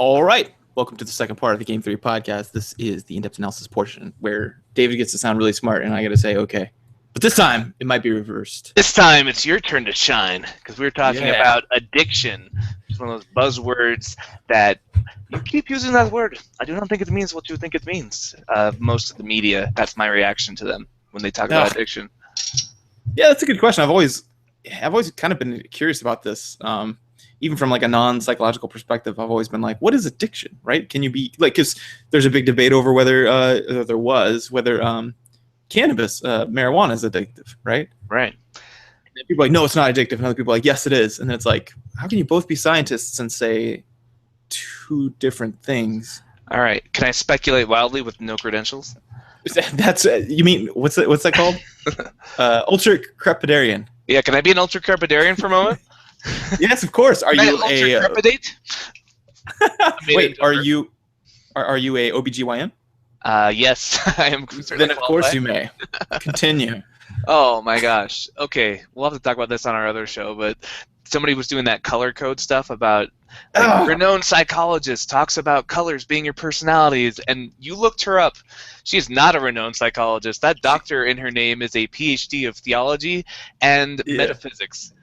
All right. Welcome to the second part of the Game 3 podcast. This is the in-depth analysis portion where David gets to sound really smart and I got to say, okay. But this time, it might be reversed. This time, it's your turn to shine because we're talking about addiction. It's one of those buzzwords that you keep using that word. I do not think it means what you think it means. Most of the media, that's my reaction to them when they talk about addiction. Yeah, that's a good question. I've always kind of been curious about this. Even from like a non-psychological perspective, I've always been like, what is addiction, right? Can you be like, because there's a big debate over whether cannabis, marijuana is addictive, right? Right. And people are like, no, it's not addictive. And other people are like, yes, it is. And then it's like, how can you both be scientists and say two different things? All right. Can I speculate wildly with no credentials? That's you mean what's that called? Ultra crepidarian. Yeah. Can I be an ultra crepidarian for a moment? Yes, of course. Are you a crepidate? Wait, are you a OBGYN? Yes, I am. Then of course you may. Continue. Oh my gosh. Okay, we'll have to talk about this on our other show, but somebody was doing that color code stuff about renowned psychologist talks about colors being your personalities, and you looked her up. She is not a renowned psychologist. That doctor in her name is a PhD of theology and metaphysics.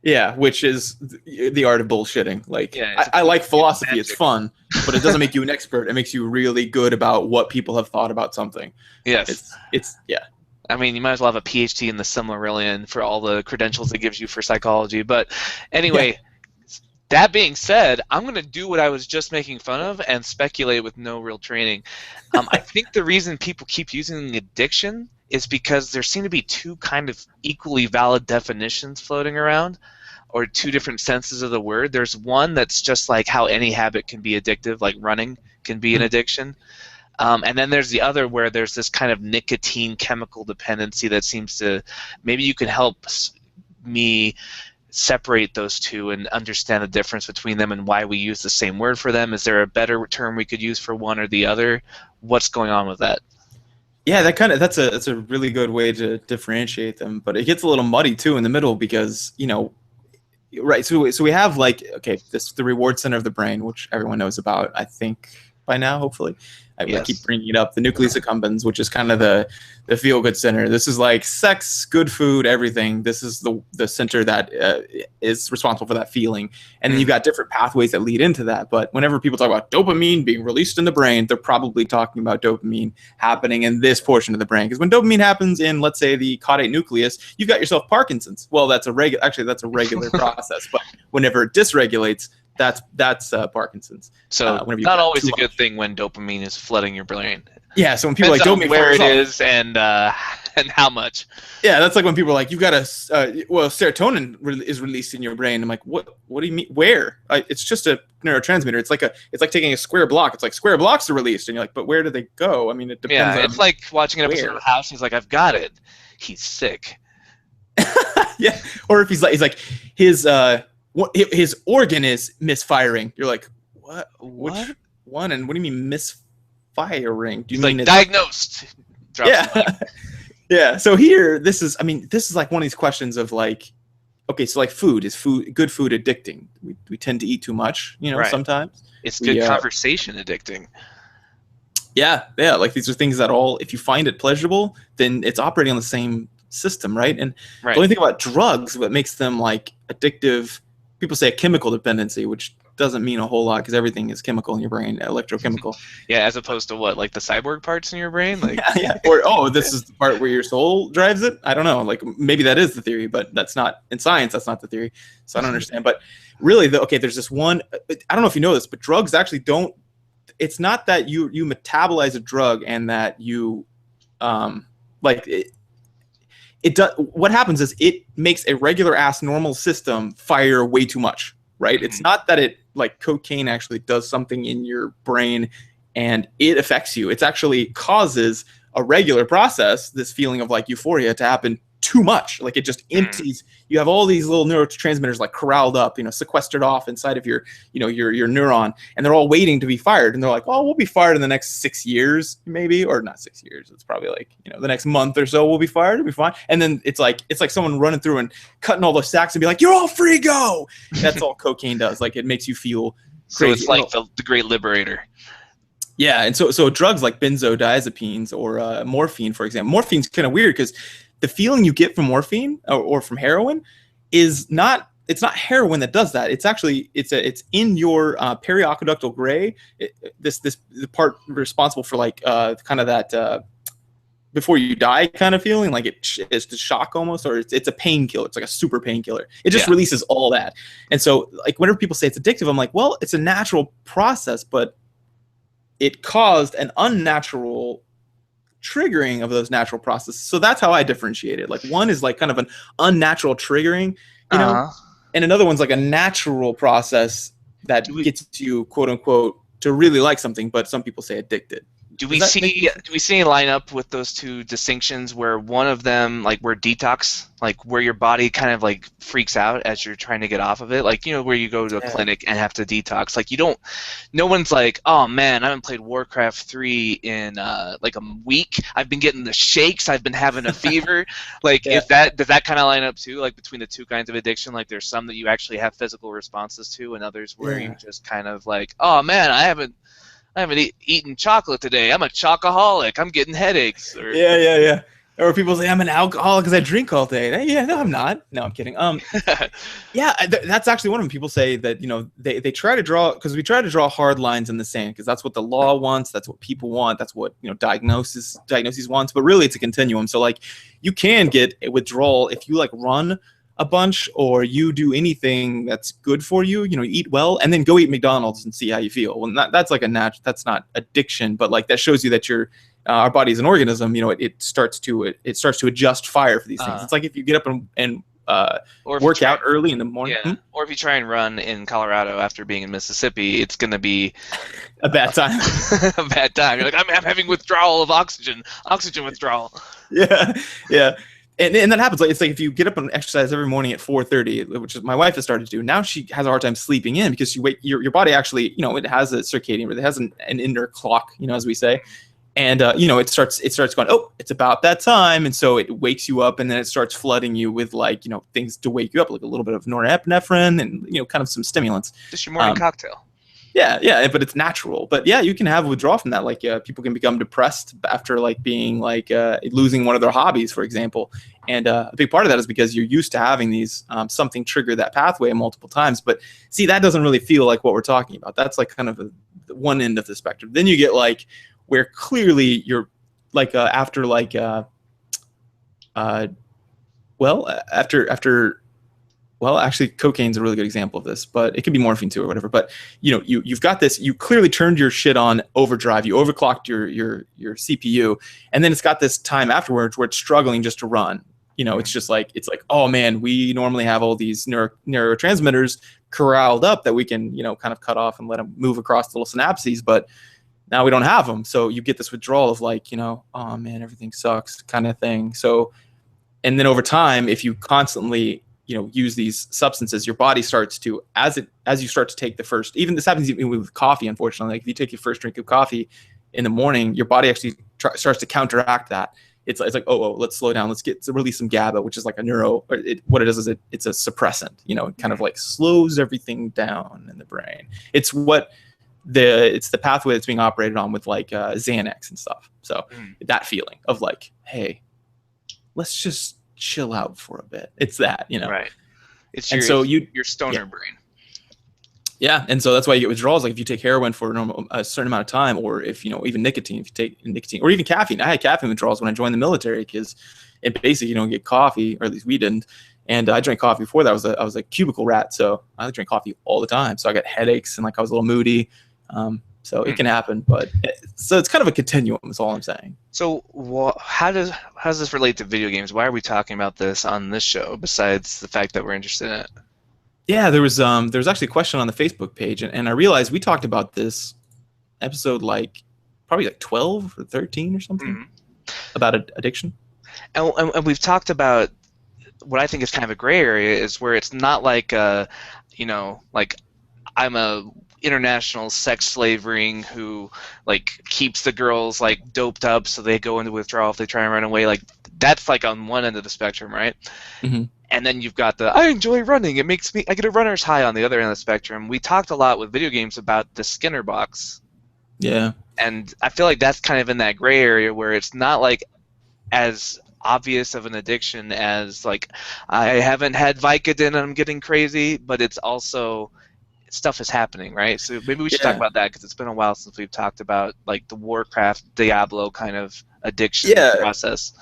Yeah, which is the art of bullshitting. Like, I like philosophy; it's fun, but it doesn't make you an expert. It makes you really good about what people have thought about something. Yes, it's yeah. I mean, you might as well have a PhD in the Silmarillion for all the credentials it gives you for psychology. But anyway, that being said, I'm going to do what I was just making fun of and speculate with no real training. I think the reason people keep using addiction is because there seem to be two kind of equally valid definitions floating around, or two different senses of the word. There's one that's just like how any habit can be addictive, like running can be an addiction. And then there's the other where there's this kind of nicotine chemical dependency that seems to, maybe you can help me separate those two and understand the difference between them and why we use the same word for them. Is there a better term we could use for one or the other? What's going on with that? Yeah, that's a really good way to differentiate them, but it gets a little muddy too in the middle because, right, so we have like, okay, the reward center of the brain, which everyone knows about, I think by now, hopefully. I keep bringing it up, the nucleus accumbens, which is kind of the feel-good center. This is like sex, good food, everything. This is the center that is responsible for that feeling. And then you've got different pathways that lead into that. But whenever people talk about dopamine being released in the brain, they're probably talking about dopamine happening in this portion of the brain. Because when dopamine happens in, let's say, the caudate nucleus, you've got yourself Parkinson's. Well, that's a regular process. But whenever it dysregulates, that's Parkinson's. So not always a good thing when dopamine is flooding your brain. Yeah, so when people like dopamine, where it is and how much. Yeah, that's like when people are like, you've got serotonin is released in your brain. I'm like, what do you mean? Where? It's just a neurotransmitter. It's like taking a square block. It's like square blocks are released, and you're like, but where do they go? I mean, it depends. Yeah, it's like watching an episode of House. He's like, I've got it. He's sick. Yeah, or if he's like his organ is misfiring. You're like, what? Which one? And what do you mean misfiring? Do you mean like diagnosed? Yeah. So here, this is like one of these questions of like, okay, so like good food addicting? We tend to eat too much, sometimes. It's good conversation addicting. Yeah. Like these are things that if you find it pleasurable, then it's operating on the same system, right? And the only thing about drugs, what makes them like addictive, people say a chemical dependency, which doesn't mean a whole lot because everything is chemical in your brain, electrochemical. Yeah, as opposed to what, like the cyborg parts in your brain? Like yeah. Or this is the part where your soul drives it? I don't know. Like maybe that is the theory, but that's not in science. That's not the theory. So I don't understand. But really, there's this one. I don't know if you know this, but drugs actually don't. It's not that you metabolize a drug and that you it does. What happens is it makes a regular ass normal system fire way too much, right? It's not that it like cocaine actually does something in your brain and it affects you. It actually causes a regular process, this feeling of like euphoria, to happen too much. Like it just empties. You have all these little neurotransmitters like corralled up, sequestered off inside of your neuron, and they're all waiting to be fired. And they're like, well, we'll be fired in the next 6 years, maybe, or not 6 years. It's probably like, the next month or so we'll be fired. It'll be fine. And then it's like someone running through and cutting all those sacks and be like, you're all free, go. That's all cocaine does. Like it makes you feel So it's crazy. like the great liberator. Yeah, and so drugs like benzodiazepines or morphine, for example. Morphine's kind of weird because the feeling you get from morphine or from heroin is not. It's not heroin that does that. It's actually it's in your periaqueductal gray. This the part responsible for like kind of that before you die kind of feeling, like it's the shock almost, or it's a painkiller. It's like a super painkiller. It just releases all that. And so like whenever people say it's addictive, I'm like, well, it's a natural process, but it caused an unnatural triggering of those natural processes. So that's how I differentiate it. Like one is like kind of an unnatural triggering, you know, and another one's like a natural process that gets you, quote unquote, to really like something, but some people say addicted. Do we see any line up with those two distinctions where one of them, like where detox, like where your body kind of like freaks out as you're trying to get off of it, like, you know, where you go to a clinic and have to detox, like you don't, no one's like, oh man, I haven't played Warcraft 3 in like a week, I've been getting the shakes, I've been having a fever, like does that kind of line up too, like between the two kinds of addiction, like there's some that you actually have physical responses to and others where you just kind of like, oh man, I haven't eaten chocolate today. I'm a chocoholic. I'm getting headaches. Or... Yeah. Or people say I'm an alcoholic because I drink all day. Yeah, no, I'm not. No, I'm kidding. That's actually one of them. People say that, you know, they try to draw, because we try to draw hard lines in the sand because that's what the law wants. That's what people want. That's what, you know, diagnoses wants. But really, it's a continuum. So like, you can get a withdrawal if you like run a bunch or you do anything that's good for you, you know, eat well, and then go eat McDonald's and see how you feel. Well, that's like that's not addiction, but like that shows you that our body is an organism. You know, it starts to adjust fire for these things. It's like if you get up and work out early in the morning. Yeah. Or if you try and run in Colorado after being in Mississippi, it's going to be a bad time. A bad time. You're like, I'm having withdrawal of oxygen withdrawal. Yeah. And that happens. Like, it's like if you get up and exercise every morning at 4:30, which is my wife has started to do. Now she has a hard time sleeping in because your body actually, you know, it has a circadian, it has an inner clock, you know, as we say. And, you know, it starts going, oh, it's about that time. And so it wakes you up, and then it starts flooding you with, like, you know, things to wake you up, like a little bit of norepinephrine and, you know, kind of some stimulants. Just your morning cocktail. Yeah, but it's natural. But yeah, you can have withdrawal from that. Like people can become depressed after like being like losing one of their hobbies, for example. And a big part of that is because you're used to having these something trigger that pathway multiple times. But see, that doesn't really feel like what we're talking about. That's like kind of one end of the spectrum. Then you get like where clearly you're like after like well, actually, cocaine's a really good example of this, but it could be morphine too or whatever. But you know, you've got this. You clearly turned your shit on overdrive. You overclocked your CPU, and then it's got this time afterwards where it's struggling just to run. You know, it's like, oh man, we normally have all these neurotransmitters corralled up that we can, you know, kind of cut off and let them move across the little synapses, but now we don't have them. So you get this withdrawal of like, you know, oh man, everything sucks kind of thing. So, and then over time, if you constantly, you know, use these substances, your body starts to, as you start to take the first, even this happens even with coffee, unfortunately, like if you take your first drink of coffee in the morning, your body actually starts to counteract that. It's like, oh, let's slow down. Let's release some GABA, which is like what it is it's a suppressant, you know, it kind of like slows everything down in the brain. It's the pathway that's being operated on with like Xanax and stuff. So that feeling of like, hey, let's just chill out for a bit. It's that, you know. Right. It's your stoner brain. Yeah, and so that's why you get withdrawals. Like if you take heroin for a certain amount of time, or if, you know, even nicotine, if you take nicotine, or even caffeine. I had caffeine withdrawals when I joined the military because it basically, you don't get coffee, or at least we didn't. And I drank coffee before that. I was a cubicle rat, so I drank coffee all the time. So I got headaches and like I was a little moody. So it can happen, but so it's kind of a continuum. Is all I'm saying. So how does this relate to video games? Why are we talking about this on this show? Besides the fact that we're interested in it. Yeah, there was actually a question on the Facebook page, and I realized we talked about this episode like probably like 12 or 13 or something about addiction. And we've talked about what I think is kind of a gray area is where it's not like you know, like I'm a international sex slavering who like keeps the girls like doped up so they go into withdrawal if they try and run away. Like that's like on one end of the spectrum, right? And then you've got I enjoy running. I get a runner's high on the other end of the spectrum. We talked a lot with video games about the Skinner box. Yeah. And I feel like that's kind of in that gray area where it's not like as obvious of an addiction as like I haven't had Vicodin and I'm getting crazy, but it's also stuff is happening, right? So maybe we should talk about that because it's been a while since we've talked about like the Warcraft Diablo kind of addiction process.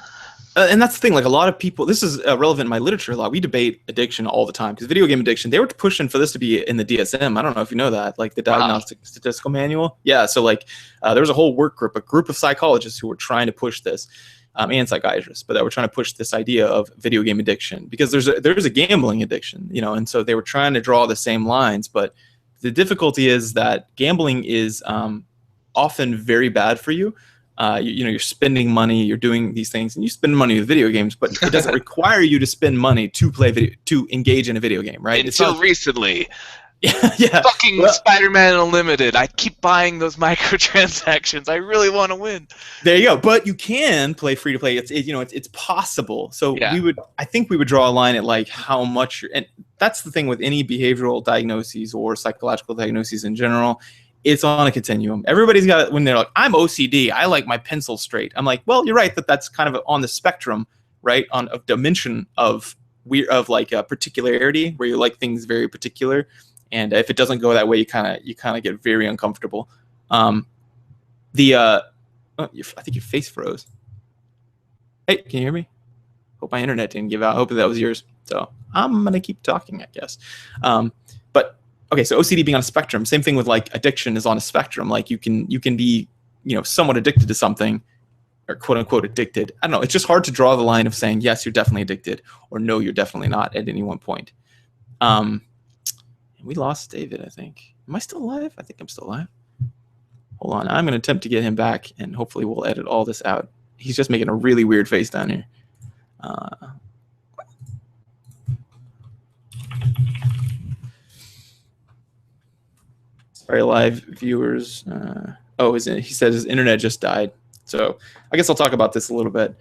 And that's the thing, like a lot of people, this is relevant in my literature a lot. We debate addiction all the time because video game addiction, they were pushing for this to be in the DSM. I don't know if you know that, like the Diagnostic Statistical Manual. Yeah, so like there was a whole work group, a group of psychologists who were trying to push this, and psychiatrists, but they were trying to push this idea of video game addiction because there's a gambling addiction, you know, and so they were trying to draw the same lines. But the difficulty is that gambling is often very bad for you. You know, you're spending money, you're doing these things, and you spend money with video games, but it doesn't require you to spend money to to engage in a video game, right? Until recently. Yeah. Fucking Spider-Man Unlimited. I keep buying those microtransactions. I really want to win. There you go. But you can play free to play. It's possible. So I think we would draw a line at like how much, and that's the thing with any behavioral diagnoses or psychological diagnoses in general. It's on a continuum. Everybody's got it when they're like, I'm OCD. I like my pencil straight. I'm like, well, you're right that's kind of on the spectrum, right? On a dimension of like a particularity where you like things very particular. And if it doesn't go that way, you kind of get very uncomfortable. I think your face froze. Hey, can you hear me? Hope my internet didn't give out. Hope that was yours. So I'm gonna keep talking, I guess. But okay, so OCD being on a spectrum. Same thing with like addiction is on a spectrum. Like you can be, you know, somewhat addicted to something, or quote unquote addicted. I don't know. It's just hard to draw the line of saying yes, you're definitely addicted, or no, you're definitely not at any one point. We lost David, I think. Am I still alive? I think I'm still alive. Hold on. I'm going to attempt to get him back, and hopefully we'll edit all this out. He's just making a really weird face down here. Sorry, live viewers. He says his internet just died. So I guess I'll talk about this a little bit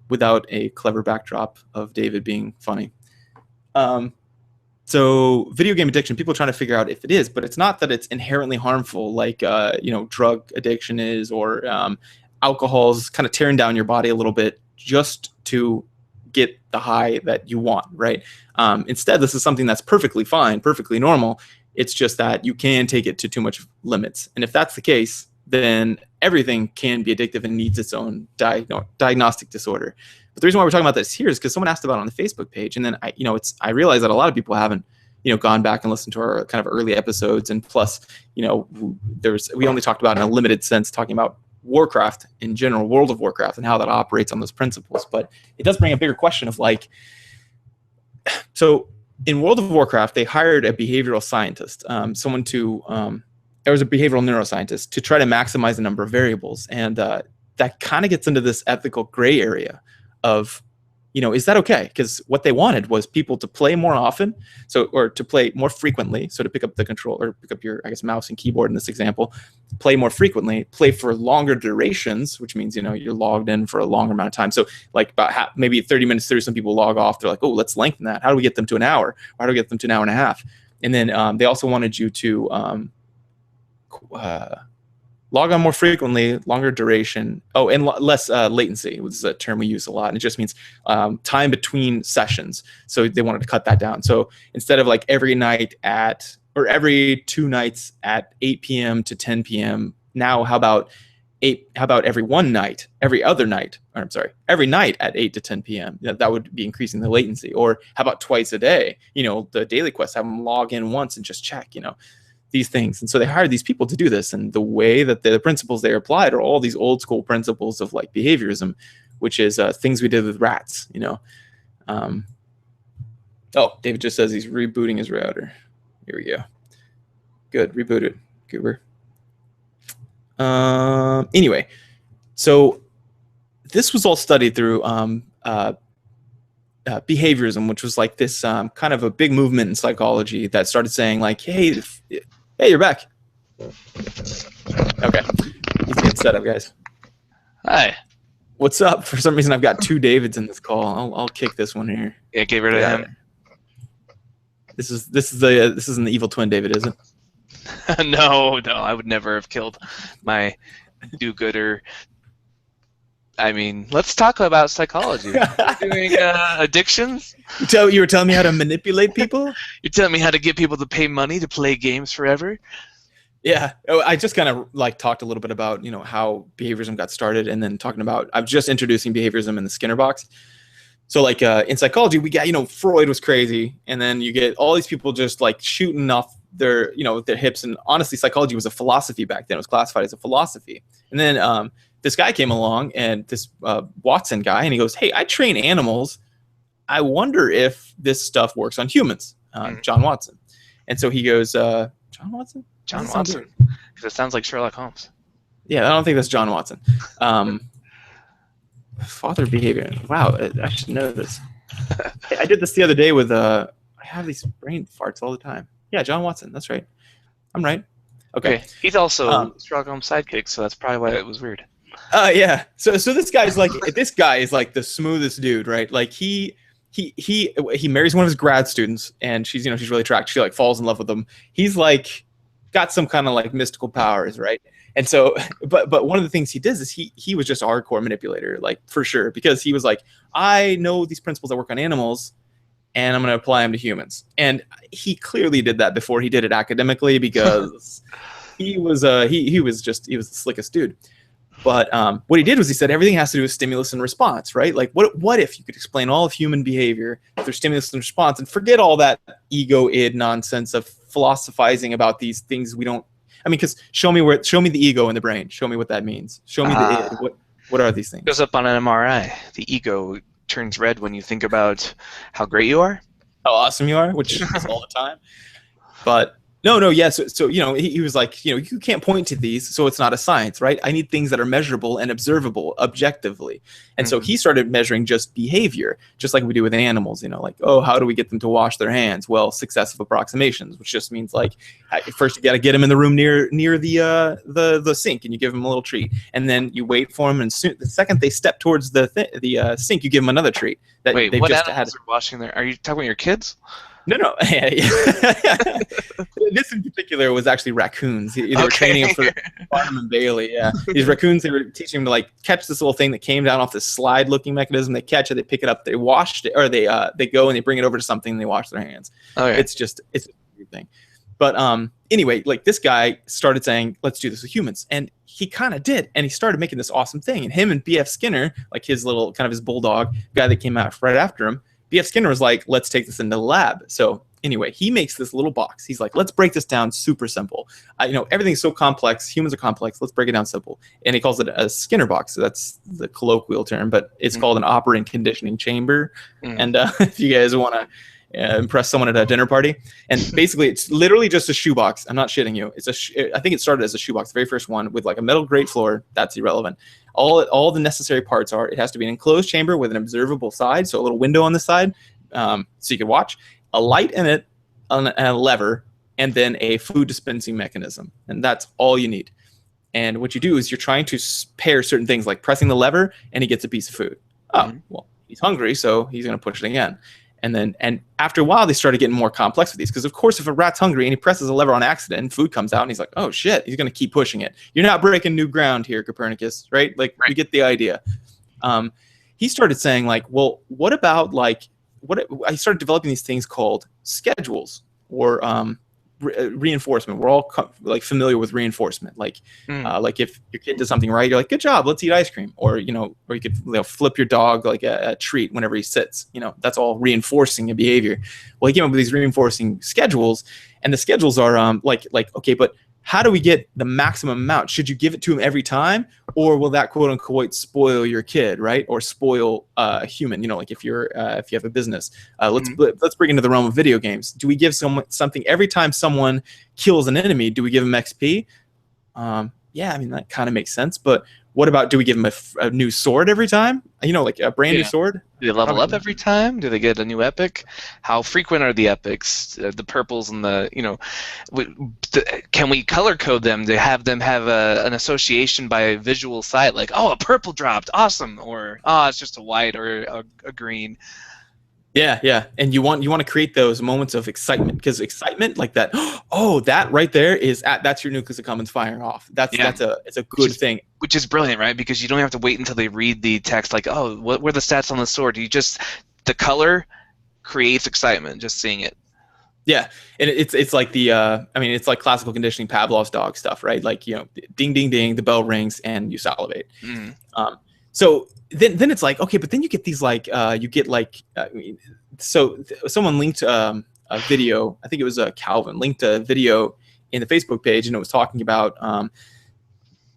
without a clever backdrop of David being funny. So video game addiction, people are trying to figure out if it is, but it's not that it's inherently harmful like, drug addiction is, or alcohol's kind of tearing down your body a little bit just to get the high that you want, right? Instead, this is something that's perfectly fine, perfectly normal. It's just that you can take it to too much limits. And if that's the case, then everything can be addictive and needs its own diagnostic disorder. But the reason why we're talking about this here is because someone asked about it on the Facebook page, and then I realized that a lot of people haven't, gone back and listened to our kind of early episodes, and plus, we only talked about in a limited sense, talking about Warcraft in general, World of Warcraft, and how that operates on those principles. But it does bring a bigger question of like, so in World of Warcraft, they hired a behavioral scientist, there was a behavioral neuroscientist to try to maximize the number of variables, and that kind of gets into this ethical gray area of, is that okay? Because what they wanted was people to play more often, or to play more frequently, so to pick up the control or pick up your, I guess, mouse and keyboard in this example, play more frequently, play for longer durations, which means, you're logged in for a longer amount of time. So like about maybe 30 minutes through, some people log off. They're like, oh, let's lengthen that. How do we get them to an hour? How do we get them to an hour and a half? And then they also wanted you to log on more frequently, longer duration. Oh, and less latency, which is a term we use a lot. And it just means time between sessions. So they wanted to cut that down. So instead of like every 2 nights at 8 p.m. to 10 p.m., now how about every one night, every night at 8 to 10 p.m.? That would be increasing the latency. Or how about twice a day? The daily quest, have them log in once and just check, these things. And so they hired these people to do this, and the way that the principles they applied are all these old school principles of like behaviorism, which is things we did with rats. David just says he's rebooting his router. Here we go. Good, rebooted, Cooper. Anyway, so this was all studied through behaviorism, which was like this kind of a big movement in psychology that started saying like, hey, you're back. Okay. He's getting set up, guys. Hi. What's up? For some reason, I've got two Davids in this call. I'll kick this one here. Yeah, get rid of him. This isn't the evil twin David, is it? No, I would never have killed my do-gooder. I mean, let's talk about psychology. We're doing addictions. You were telling me how to manipulate people? You're telling me how to get people to pay money to play games forever? Yeah. I just kind of like talked a little bit about, you know, how behaviorism got started, and then talking about, I'm just introducing behaviorism in the Skinner box. So like in psychology, we got, you know, Freud was crazy, and then you get all these people just like shooting off their, you know, their hips. And honestly, psychology was a philosophy back then. It was classified as a philosophy. And then this guy came along, and this Watson guy, and he goes, "Hey, I train animals. I wonder if this stuff works on humans." John Watson. And so he goes, John Watson? John Watson. Because it sounds like Sherlock Holmes. Yeah, I don't think that's John Watson. Father behavior. Wow, I should know this. I did this the other day with, I have these brain farts all the time. Yeah, John Watson. That's right. I'm right. Okay. He's also Sherlock Holmes' sidekick, so that's probably why it was weird. Yeah. So this guy is like the smoothest dude, right? Like he marries one of his grad students, and she's really attractive. She like falls in love with him. He's like got some kind of like mystical powers, right? And so, but one of the things he does is he was just a hardcore manipulator, like for sure, because he was like, I know these principles that work on animals, and I'm going to apply them to humans. And he clearly did that before he did it academically, because he was the slickest dude. But what he did was he said everything has to do with stimulus and response, right? Like what if you could explain all of human behavior through stimulus and response, and forget all that id nonsense of philosophizing about these things we don't. I mean, because show me the ego in the brain. Show me what that means. Show me the id. What are these things? Goes up on an MRI. The ego turns red when you think about how great you are, how awesome you are, which is all the time. But no, yeah. So he was like, you can't point to these, so it's not a science, right? I need things that are measurable and observable objectively. And so he started measuring just behavior, just like we do with animals, like, oh, how do we get them to wash their hands? Well, successive approximations, which just means like, first you got to get them in the room near the sink, and you give them a little treat, and then you wait for them, and the second they step towards the sink, you give them another treat. Wait, what animals are washing their? Are you talking about your kids? No. This in particular was actually raccoons. They were training them for Barnum and Bailey. Yeah, these raccoons, they were teaching them to like catch this little thing that came down off this slide-looking mechanism. They catch it, they pick it up, they washed it, or they go and they bring it over to something and they wash their hands. Okay. It's a weird thing. But anyway, like this guy started saying, let's do this with humans, and he kind of did, and he started making this awesome thing. And him and B.F. Skinner, like his little kind of his bulldog guy that came out right after him. B.F. Skinner was like, let's take this into the lab. So anyway, he makes this little box. He's like, let's break this down super simple. Everything's so complex. Humans are complex. Let's break it down simple. And he calls it a Skinner box. So that's the colloquial term, but it's called an operant conditioning chamber. And if you guys want to impress someone at a dinner party, and basically it's literally just a shoebox. I'm not shitting you. I think it started as a shoebox, the very first one, with like a metal grate floor. That's irrelevant. All the necessary parts are, it has to be an enclosed chamber with an observable side, so a little window on the side, so you can watch, a light in it, and a lever, and then a food dispensing mechanism. And that's all you need. And what you do is you're trying to pair certain things, like pressing the lever, and he gets a piece of food. Oh, well, he's hungry, so he's going to push it again. And after a while, they started getting more complex with these, because of course, if a rat's hungry and he presses a lever on accident and food comes out, and he's like, oh shit, he's going to keep pushing it. You're not breaking new ground here, Copernicus, right? Like, right. You get the idea. He started saying like, well, what about like, I started developing these things called schedules, or reinforcement. We're all familiar with reinforcement. Like if your kid does something right, you're like, good job, let's eat ice cream. Or you could flip your dog like a treat whenever he sits. That's all reinforcing a behavior. Well, he came up with these reinforcing schedules, and the schedules are okay, but how do we get the maximum amount? Should you give it to him every time, or will that quote unquote spoil your kid, right? Or spoil a human? Like if you have a business, let's bring into the realm of video games. Do we give someone something every time someone kills an enemy? Do we give them XP? yeah, I mean, that kind of makes sense. But what about, do we give them a new sword every time? You know, like a brand new Yeah. sword? Do they level Probably up not. every time? Do they get a new epic? How frequent are the epics? The purples and the, can we color code them to have them have an association by a visual sight, like, oh, a purple dropped, awesome, or oh, it's just a white or a green. Yeah, yeah, and you want to create those moments of excitement, because excitement like that. Oh, that right there that's your nucleus accumbens firing off. Yeah. It's a good thing. Which is brilliant, right? Because you don't have to wait until they read the text, like, oh, what were the stats on the sword? The color creates excitement just seeing it. Yeah, and it's like it's like classical conditioning, Pavlov's dog stuff, right? Like, ding ding ding, the bell rings and you salivate. So then it's like, okay, but then you get these like someone linked a video. I think it was Calvin linked a video in the Facebook page, and it was talking about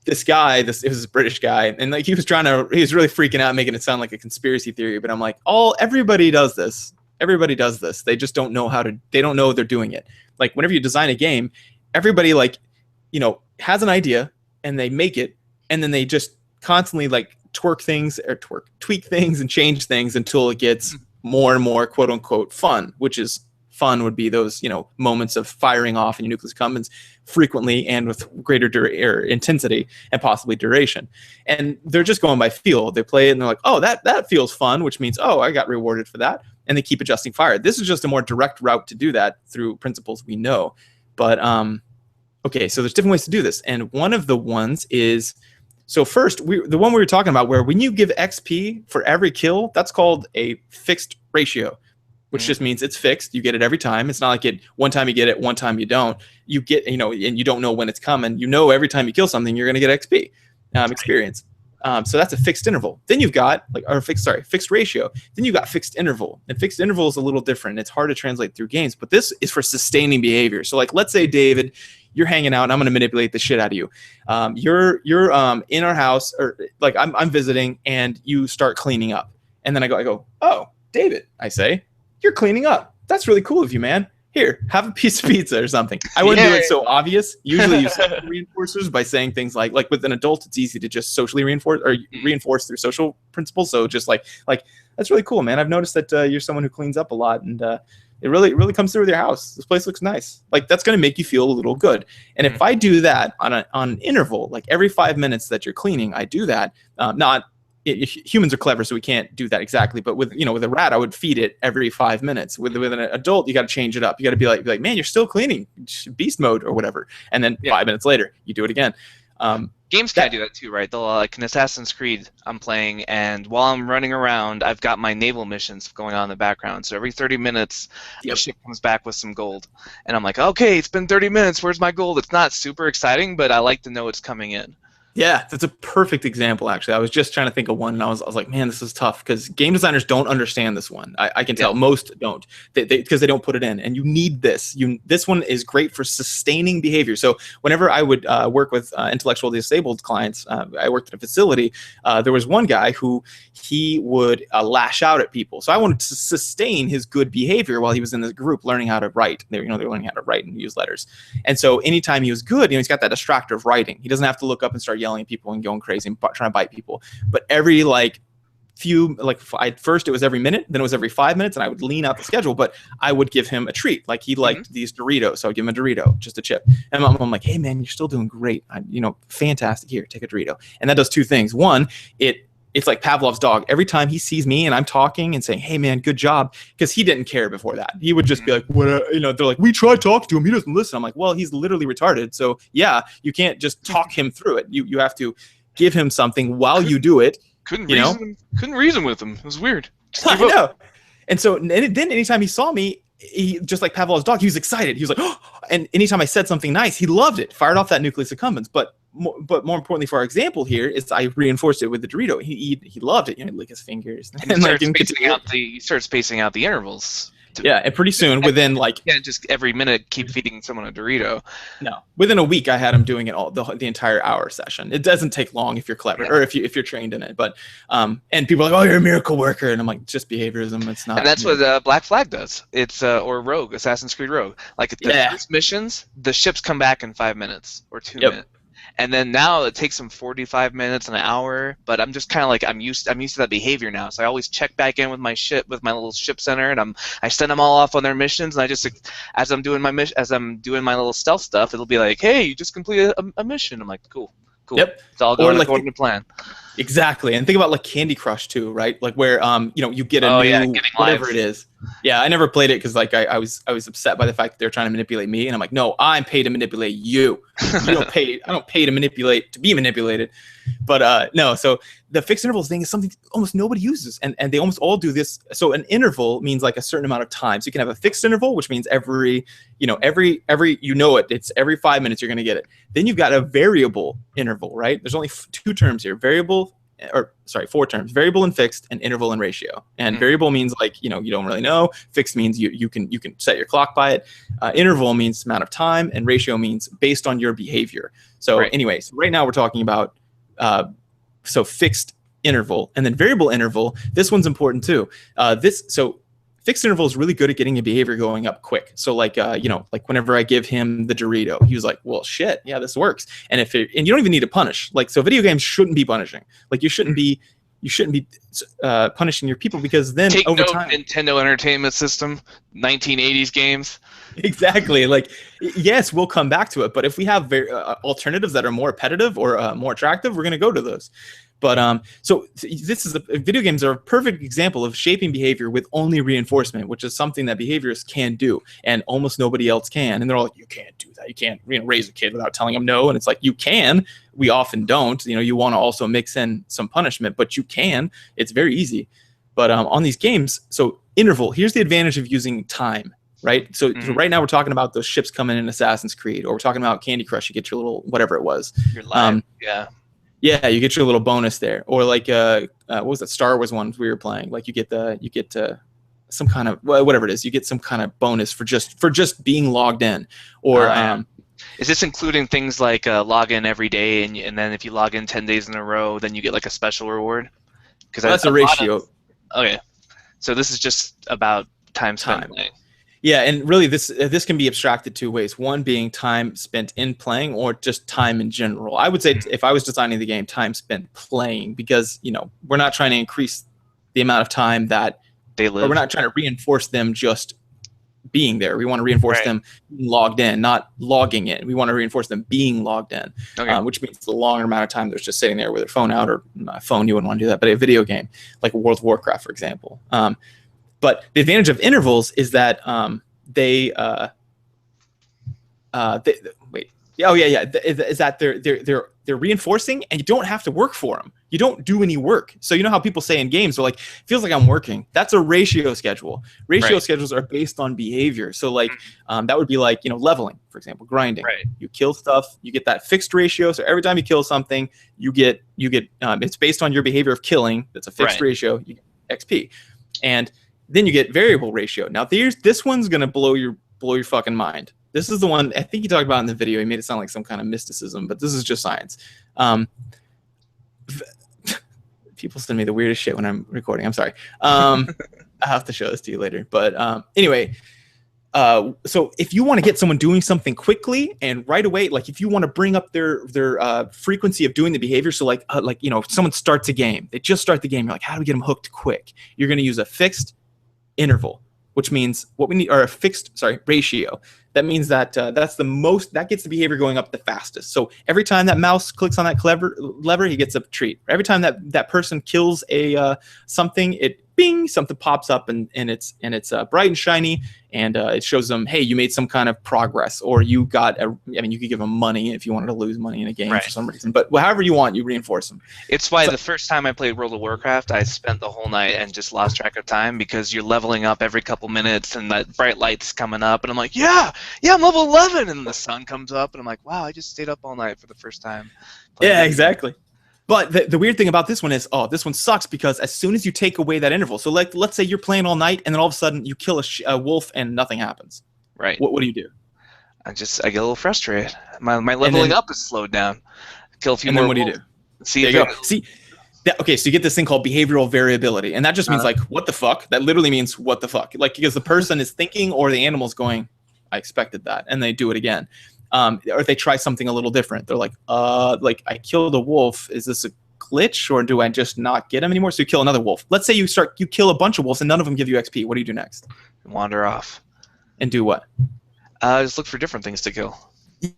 this guy. It was this British guy, and like he was really freaking out, making it sound like a conspiracy theory. But I'm like, everybody does this. Everybody does this. They just don't know they don't know they're doing it. Like, whenever you design a game, everybody has an idea and they make it, and then they just constantly like tweak things and change things until it gets more and more quote unquote fun, which is fun would be those, moments of firing off in your nucleus accumbens frequently and with greater intensity and possibly duration. And they're just going by feel. They play it and they're like, oh, that feels fun, which means, oh, I got rewarded for that. And they keep adjusting fire. This is just a more direct route to do that through principles we know. But okay, so there's different ways to do this. And one of the ones is, so first, the one we were talking about, where when you give XP for every kill, that's called a fixed ratio, which just means it's fixed. You get it every time. It's not like one time you get it, one time you don't. You get, and you don't know when it's coming. Every time you kill something, you're going to get XP experience. So that's a fixed interval. Then you've got fixed ratio. Then you've got fixed interval, and fixed interval is a little different. It's hard to translate through games, but this is for sustaining behavior. So like, let's say, David, you're hanging out and I'm going to manipulate the shit out of you. You're in our house, or like I'm visiting, and you start cleaning up. And then I go, oh, David, I say, you're cleaning up. That's really cool of you, man. Here, have a piece of pizza or something. I wouldn't do it so obvious. Usually use reinforcers by saying things like with an adult, it's easy to just socially reinforce through social principles. So just like that's really cool, man. I've noticed that you're someone who cleans up a lot, and it really comes through with your house. This place looks nice. Like, that's going to make you feel a little good. And if I do that on an interval, like every 5 minutes that you're cleaning, I do that. Humans are clever, so we can't do that exactly. But with a rat, I would feed it every 5 minutes. With an adult, you got to change it up. You got to be like, man, you're still cleaning, beast mode or whatever. And then 5 minutes later, you do it again. Games can do that too, right? They'll, like in Assassin's Creed, I'm playing, and while I'm running around, I've got my naval missions going on in the background. So every 30 minutes, a ship comes back with some gold, and I'm like, okay, it's been 30 minutes. Where's my gold? It's not super exciting, but I like to know it's coming in. Yeah, that's a perfect example, actually. I was just trying to think of one, and I was like, man, this is tough, because game designers don't understand this one. I can tell. Most don't, because they don't put it in. And you need this. This one is great for sustaining behavior. So whenever I would work with intellectually disabled clients, I worked at a facility. There was one guy who he would lash out at people. So I wanted to sustain his good behavior while he was in the group learning how to write. They're learning how to write and use letters. And so anytime he was good, he's got that distractor of writing. He doesn't have to look up and start yelling at people and going crazy and trying to bite people. But every first it was every minute, then it was every 5 minutes, and I would lean out the schedule, but I would give him a treat. Like, he liked these Doritos, so I'd give him a Dorito, just a chip. And I'm like, hey man, you're still doing great. Fantastic. Here, take a Dorito. And that does two things. One, it's like Pavlov's dog. Every time he sees me and I'm talking and saying, hey man, good job, because he didn't care before that. He would just be like, what? They're like, we tried talking to him, he doesn't listen. I'm like, well, he's literally retarded. So yeah, you can't just talk him through it. You have to give him something while you do it. Couldn't reason with him. It was weird. I know. And so then anytime he saw me, he, just like Pavlov's dog, he was excited. He was like, oh! And anytime I said something nice, he loved it, fired off that nucleus accumbens. But more importantly for our example here is I reinforced it with the Dorito. He loved it. He lick his fingers. And he starts spacing out the intervals. And pretty soon, within you can't just every minute keep feeding someone a Dorito. No, within a week, I had him doing it all the entire hour session. It doesn't take long if you're clever or if you're trained in it. But and people are like, oh, you're a miracle worker, and I'm like, just behaviorism. It's not. And that's what Black Flag does. It's or Rogue, Assassin's Creed Rogue. Like the first missions, the ships come back in 5 minutes or 2 minutes. and then now it takes them 45 minutes, an hour. But I'm just kind of like I'm used to that behavior now. So I always check back in with my little ship center, and I send them all off on their missions, and I just as I'm doing my little stealth stuff, it'll be like, hey, you just completed a mission. I'm like, cool. Yep. It's all going according to plan. Exactly. And think about like Candy Crush too, right? Like where you get a new whatever it is. Yeah, I never played it because like I was upset by the fact that they're trying to manipulate me, and I'm like, no, I'm paid to manipulate you. I don't pay to be manipulated. But no, so the fixed intervals thing is something almost nobody uses, and they almost all do this. So an interval means like a certain amount of time. So you can have a fixed interval, which means every it's every 5 minutes you're going to get it. Then you've got a variable interval, right? There's only two terms here: four terms: variable and fixed, and interval and ratio. And variable means like you don't really know. Fixed means you can set your clock by it. Interval means amount of time, and ratio means based on your behavior. So anyway, so right now we're talking about so fixed interval, and then variable interval. This one's important too. Fixed interval is really good at getting a behavior going up quick. So like whenever I give him the Dorito, he was like, well, shit, yeah, this works. And and you don't even need to punish. Like, so video games shouldn't be punishing. Like you shouldn't be punishing your people, because then over time, Nintendo Entertainment System, 1980s games. Exactly. Like, yes, we'll come back to it, but if we have alternatives that are more repetitive or more attractive, we're going to go to those. But so video games are a perfect example of shaping behavior with only reinforcement, which is something that behaviorists can do, and almost nobody else can. And they're all like, you can't do that. You can't raise a kid without telling them no. And it's like, you can. We often don't. You want to also mix in some punishment, but you can. It's very easy. But on these games, so interval. Here's the advantage of using time. Right. So right now we're talking about those ships coming in Assassin's Creed, or we're talking about Candy Crush. You get your little whatever it was. Your life. Yeah, you get your little bonus there, or like what was that Star Wars ones we were playing? Like you get some kind of whatever it is. You get some kind of bonus for just being logged in, or is this including things like log in every day, and then if you log in 10 days in a row, then you get like a special reward? Because that's a ratio. Okay, so this is just about time spent playing. Yeah, and really this can be abstracted two ways. One being time spent in playing, or just time in general. I would say if I was designing the game, time spent playing, because we're not trying to increase the amount of time that they live. Or we're not trying to reinforce them just being there. We want to reinforce them being logged in, not logging in. We want to reinforce them being logged in, which means the longer amount of time they're just sitting there with their phone out, or a phone, you wouldn't want to do that, but a video game like World of Warcraft, for example. But the advantage of intervals is that is that they're reinforcing, and you don't have to work for them. You don't do any work. So you know how people say in games, they're like, feels like I'm working. That's a ratio schedule. Ratio schedules are based on behavior. So like that would be like leveling, for example, grinding. Right. You kill stuff, you get that fixed ratio. So every time you kill something, you get it's based on your behavior of killing. That's a fixed ratio. You get XP, and then you get variable ratio. Now this one's gonna blow your fucking mind. This is the one I think you talked about in the video. He made it sound like some kind of mysticism, but this is just science. People send me the weirdest shit when I'm recording. I'm sorry. I'll have to show this to you later. But anyway, so if you want to get someone doing something quickly and right away, like if you want to bring up their frequency of doing the behavior, so like if someone starts a game, they just start the game, you're like, how do we get them hooked quick? You're going to use a fixed interval, which means what we need are a fixed ratio. That means that that's the most that gets the behavior going up the fastest. So every time that mouse clicks on that lever, he gets a treat. Every time that person kills a something, something pops up and it's bright and shiny, and it shows them, hey, you made some kind of progress, or you got you could give them money if you wanted to lose money in a game for some reason, but however you want, you reinforce them. It's why the first time I played World of Warcraft, I spent the whole night and just lost track of time, because you're leveling up every couple minutes and that bright light's coming up, and I'm like, yeah, I'm level 11, and the sun comes up, and I'm like, wow, I just stayed up all night for the first time. Yeah, exactly. But the weird thing about this one is, this one sucks, because as soon as you take away that interval, so like let's say you're playing all night and then all of a sudden you kill a wolf and nothing happens. Right. What do you do? I get a little frustrated. My leveling up is slowed down. Kill a few more. And then what do you do? There you go. See. Okay, so you get this thing called behavioral variability, and that just means like, what the fuck? That literally means what the fuck? Like, because the person is thinking, or the animal's going, I expected that, and they do it again. or they try something a little different. They're like I killed a wolf. Is this a glitch, or do I just not get him anymore? So you kill another wolf. Let's say you kill a bunch of wolves and none of them give you XP. What do you do next? Wander off. And do what? Just look for different things to kill.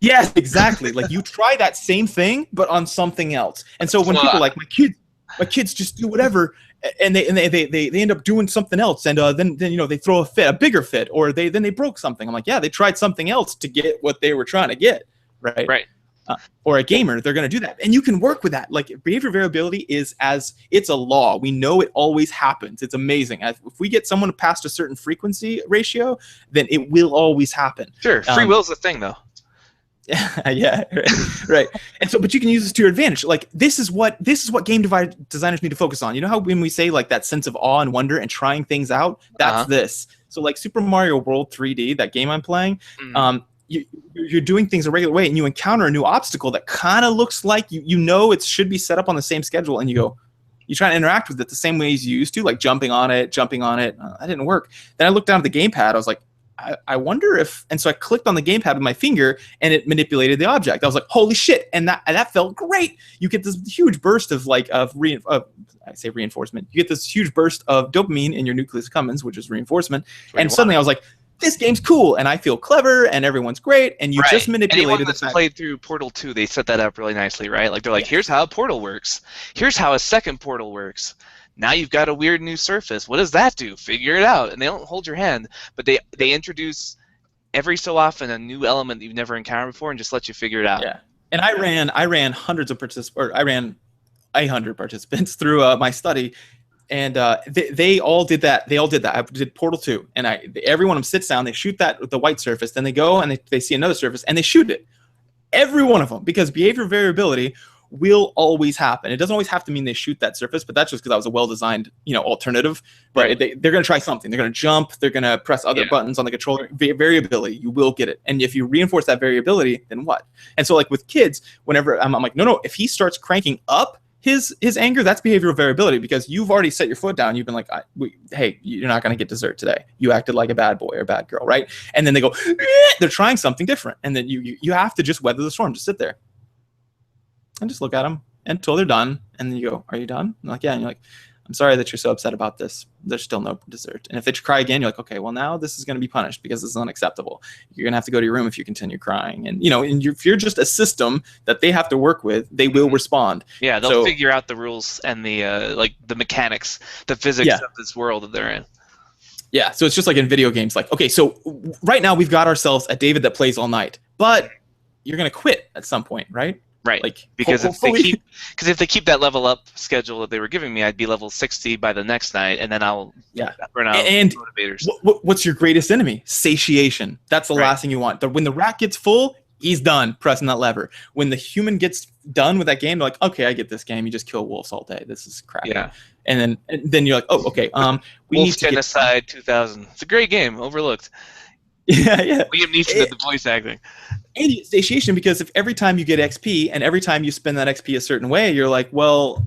Yes, exactly. Like you try that same thing, but on something else. And so when people are like, my kids just do whatever, and they end up doing something else, and then they throw a bigger fit, or they broke something. I'm like, yeah, they tried something else to get what they were trying to get, right? Right. Or a gamer, they're going to do that, and you can work with that. Like behavior variability it's a law. We know it always happens. It's amazing. If we get someone past a certain frequency ratio, then it will always happen. Sure, free will's a thing, though. Yeah, right. And so, but you can use this to your advantage. Like this is what game designers need to focus on. You know how when we say like that sense of awe and wonder and trying things out, that's this. So like Super Mario World 3D, that game I'm playing, you're doing things a regular way, and you encounter a new obstacle that kind of looks like it should be set up on the same schedule, and you try to interact with it the same way as you used to, like jumping on it. That didn't work. Then I looked down at the gamepad. I was like, I wonder if, and so I clicked on the gamepad with my finger, and it manipulated the object. I was like, holy shit! And that felt great. You get this huge burst of reinforcement. You get this huge burst of dopamine in your nucleus accumbens, which is reinforcement. And suddenly I was like, this game's cool, and I feel clever, and everyone's great, and you just manipulated. Anyone that's played through Portal 2, they set that up really nicely, right? Like they're like, here's how a portal works. Here's how a second portal works. Now you've got a weird new surface. What does that do? Figure it out. And they don't hold your hand, but they introduce every so often a new element that you've never encountered before and just let you figure it out. Yeah. And I ran hundreds of participants, or I ran 100 participants through my study, and they all did that. They all did that. I did Portal 2, and every one of them sits down, they shoot the white surface, then they go and they see another surface, and they shoot it. Every one of them, because behavior variability will always happen. It doesn't always have to mean they shoot that surface, but that's just because that was a well-designed, alternative. But they're going to try something. They're going to jump. They're going to press other buttons on the controller. Variability, you will get it. And if you reinforce that variability, then what? And so, like with kids, whenever I'm like, no, if he starts cranking up his anger, that's behavioral variability, because you've already set your foot down. You've been like, hey, you're not going to get dessert today. You acted like a bad boy or a bad girl, right? And then they go, they're trying something different, and then you have to just weather the storm. Just sit there and just look at them until they're done. And then you go, are you done? And like, yeah. And you're like, I'm sorry that you're so upset about this. There's still no dessert. And if they cry again, you're like, okay, well, now this is going to be punished because this is unacceptable. You're going to have to go to your room if you continue crying. And, if you're just a system that they have to work with, they will respond. Yeah, they'll figure out the rules and the mechanics, the physics of this world that they're in. Yeah, so it's just like in video games. Like, okay, so right now we've got ourselves a David that plays all night. But you're going to quit at some point, right? Right, like because if they keep that level up schedule that they were giving me, I'd be level 60 by the next night, and then I'll run out and of motivators. What's your greatest enemy? Satiation. That's the last thing you want. When the rat gets full, he's done pressing that lever. When the human gets done with that game, they're like, okay, I get this game. You just kill wolves all day. This is crap. Yeah. And then you're like, oh, okay. We Wolf need to Genocide 2000. It's a great game. Overlooked. Yeah. Liam Neeson did the voice acting. And satiation, because if every time you get XP and every time you spend that XP a certain way, you're like, well,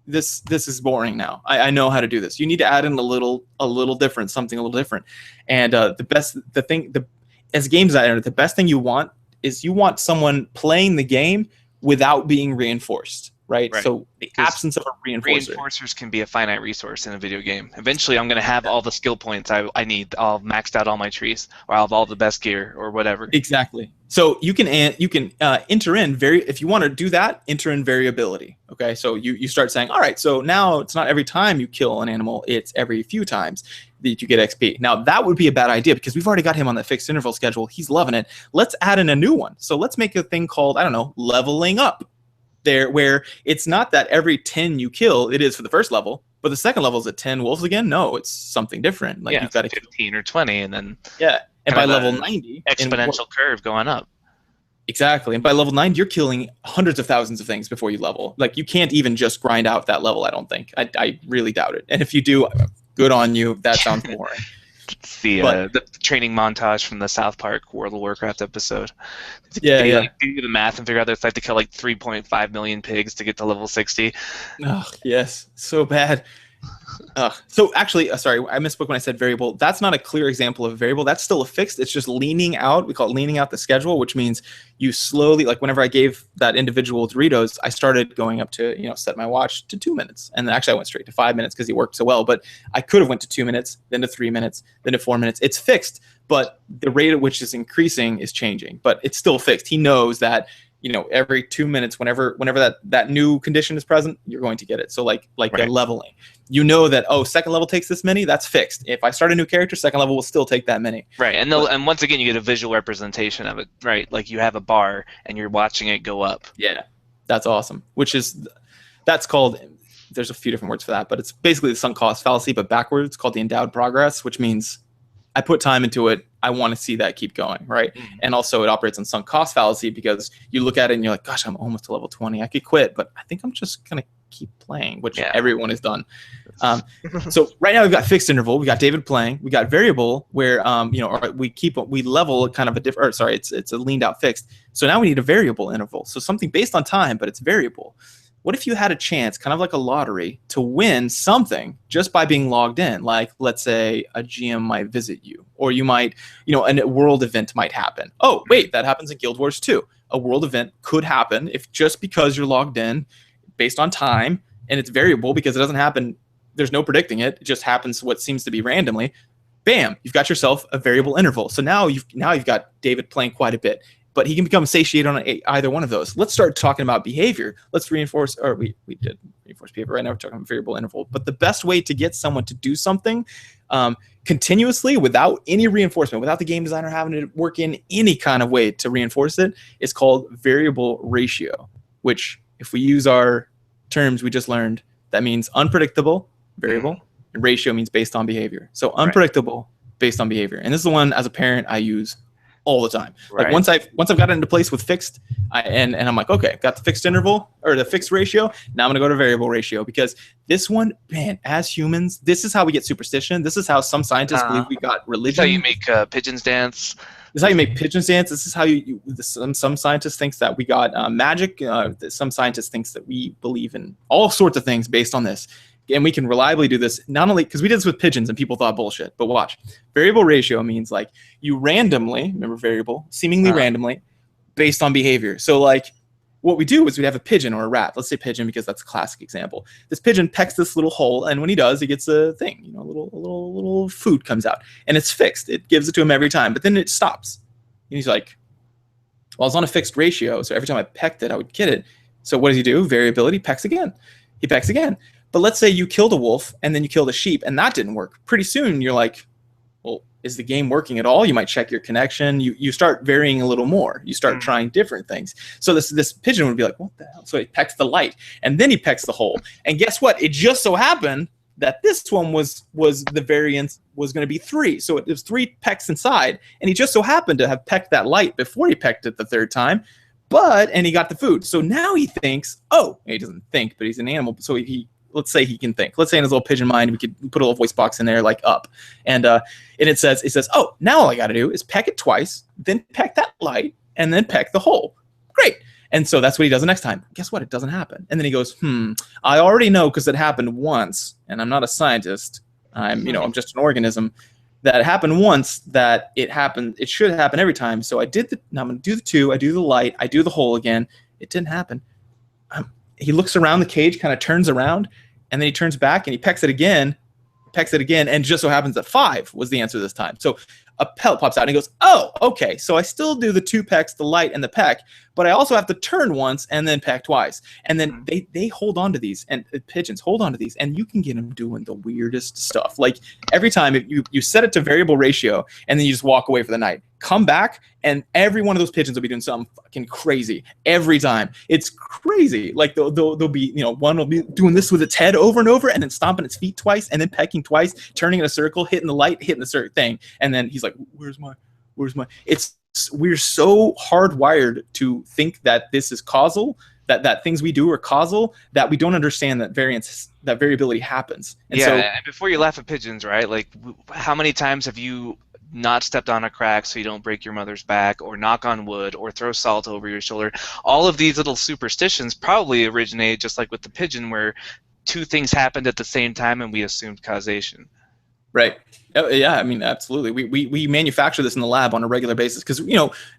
this is boring now. I know how to do this. You need to add in a little different, something a little different. And as a game designer, the best thing you want is someone playing the game without being reinforced. Right? So the absence of a reinforcer. Reinforcers can be a finite resource in a video game. Eventually, I'm going to have all the skill points I need. I'll have maxed out all my trees, or I'll have all the best gear, or whatever. Exactly. So you can enter in if you want to do that, enter in variability. Okay, so you start saying, all right, so now it's not every time you kill an animal, it's every few times that you get XP. Now that would be a bad idea because we've already got him on the fixed interval schedule. He's loving it. Let's add in a new one. So let's make a thing called, leveling up. There, where it's not that every 10 you kill, it is for the first level, but the second level is at 10 wolves again. No, it's something different. Like you've got 15 or 20, and then and by level 90, exponential curve going up. Exactly, and by level 90, you're killing hundreds of thousands of things before you level. Like you can't even just grind out that level. I don't think. I really doubt it. And if you do, good on you. That sounds boring. It's the training montage from the South Park World of Warcraft episode. Do the math and figure out that it's like to kill like 3.5 million pigs to get to level 60. Oh, yes, so bad. So actually, sorry, I misspoke when I said variable. That's not a clear example of a variable. That's still a fixed. It's just leaning out. We call it leaning out the schedule, which means you slowly, like whenever I gave that individual Doritos, I started going up to, set my watch to 2 minutes. And then actually I went straight to 5 minutes because he worked so well. But I could have went to 2 minutes, then to 3 minutes, then to 4 minutes. It's fixed, but the rate at which it's increasing is changing. But it's still fixed. He knows that every 2 minutes, whenever that new condition is present, you're going to get it. So like Right. they're leveling. That, second level takes this many, that's fixed. If I start a new character, second level will still take that many. Right, and once again, you get a visual representation of it, right? Like you have a bar and you're watching it go up. Yeah, that's awesome. That's called, there's a few different words for that, but it's basically the sunk cost fallacy, but backwards. It's called the endowed progress, which means I put time into it. I want to see that keep going, right? Mm-hmm. And also it operates on sunk cost fallacy because you look at it and you're like, gosh, I'm almost to level 20. I could quit, but I think I'm just going to keep playing, which everyone has done. So right now we've got fixed interval. We got David playing. We got variable where, we level kind of a different, it's a leaned out fixed. So now we need a variable interval. So something based on time, but it's variable. What if you had a chance, kind of like a lottery, to win something just by being logged in? Like, let's say a GM might visit you, or you might, a world event might happen. Oh, wait, that happens in Guild Wars too. A world event could happen if just because you're logged in based on time, and it's variable because it doesn't happen, there's no predicting it. It just happens what seems to be randomly. Bam, you've got yourself a variable interval. So now you've got David playing quite a bit. But he can become satiated on either one of those. Let's start talking about behavior. Let's reinforce, or we did reinforce behavior. Right now we're talking about variable interval. But the best way to get someone to do something continuously without any reinforcement, without the game designer having to work in any kind of way to reinforce it, is called variable ratio, which if we use our terms we just learned, that means unpredictable, variable, and ratio means based on behavior. So unpredictable, based on behavior. And this is the one, as a parent, I use all the time. Like once I've got it into place with fixed, and I'm like, okay, got the fixed interval or the fixed ratio. Now I'm gonna go to variable ratio, because this one, man, as humans, this is how we get superstition. This is how some scientists believe we got religion. This is how you make pigeons dance. This is how you make pigeons dance. This is how some scientists thinks that we got magic. Some scientists thinks that we believe in all sorts of things based on this. And we can reliably do this, not only because we did this with pigeons and people thought bullshit, but watch. Variable ratio means like you randomly, remember variable, seemingly randomly, based on behavior. So like what we do is we have a pigeon or a rat. Let's say pigeon because that's a classic example. This pigeon pecks this little hole, and when he does, he gets a thing. A little food comes out, and it's fixed. It gives it to him every time, but then it stops. And he's like, well, it's on a fixed ratio, so every time I pecked it, I would get it. So what does he do? Variability, pecks again. He pecks again. But let's say you killed a wolf and then you killed a sheep and that didn't work. Pretty soon you're like, well, is the game working at all? You might check your connection. You start varying a little more. You start trying different things. So this pigeon would be like, what the hell? So he pecks the light and then he pecks the hole. And guess what? It just so happened that this one was the variance was going to be 3. So it was 3 pecks inside. And he just so happened to have pecked that light before he pecked it the third time. And he got the food. So now he thinks, he doesn't think, but he's an animal. So let's say he can think. Let's say in his little pigeon mind, we could put a little voice box in there, like up. And it says, oh, now all I got to do is peck it twice, then peck that light, and then peck the hole. Great. And so that's what he does the next time. Guess what? It doesn't happen. And then he goes, I already know because it happened once, and I'm not a scientist. I'm just an organism. That it happened once, that it happened. It should happen every time. So now I'm going to do the 2. I do the light. I do the hole again. It didn't happen. He looks around the cage, kind of turns around, and then he turns back and he pecks it again, and just so happens that 5 was the answer this time. So a pellet pops out and he goes, oh, okay, so I still do the 2 pecks, the light and the peck, but I also have to turn once and then peck twice. And then they hold on to these, and pigeons hold on to these, and you can get them doing the weirdest stuff. Like every time you set it to variable ratio and then you just walk away for the night, come back, and every one of those pigeons will be doing something fucking crazy every time. It's crazy. Like they'll be, one will be doing this with its head over and over, and then stomping its feet twice, and then pecking twice, turning in a circle, hitting the light, hitting the certain thing, and then he's like, where's my? We're so hardwired to think that this is causal, that things we do are causal, that we don't understand that variability happens. And and before you laugh at pigeons, right? Like, how many times have you not stepped on a crack so you don't break your mother's back, or knock on wood, or throw salt over your shoulder? All of these little superstitions probably originate just like with the pigeon, where two things happened at the same time and we assumed causation. Right. Yeah, I mean, absolutely. We manufacture this in the lab on a regular basis because,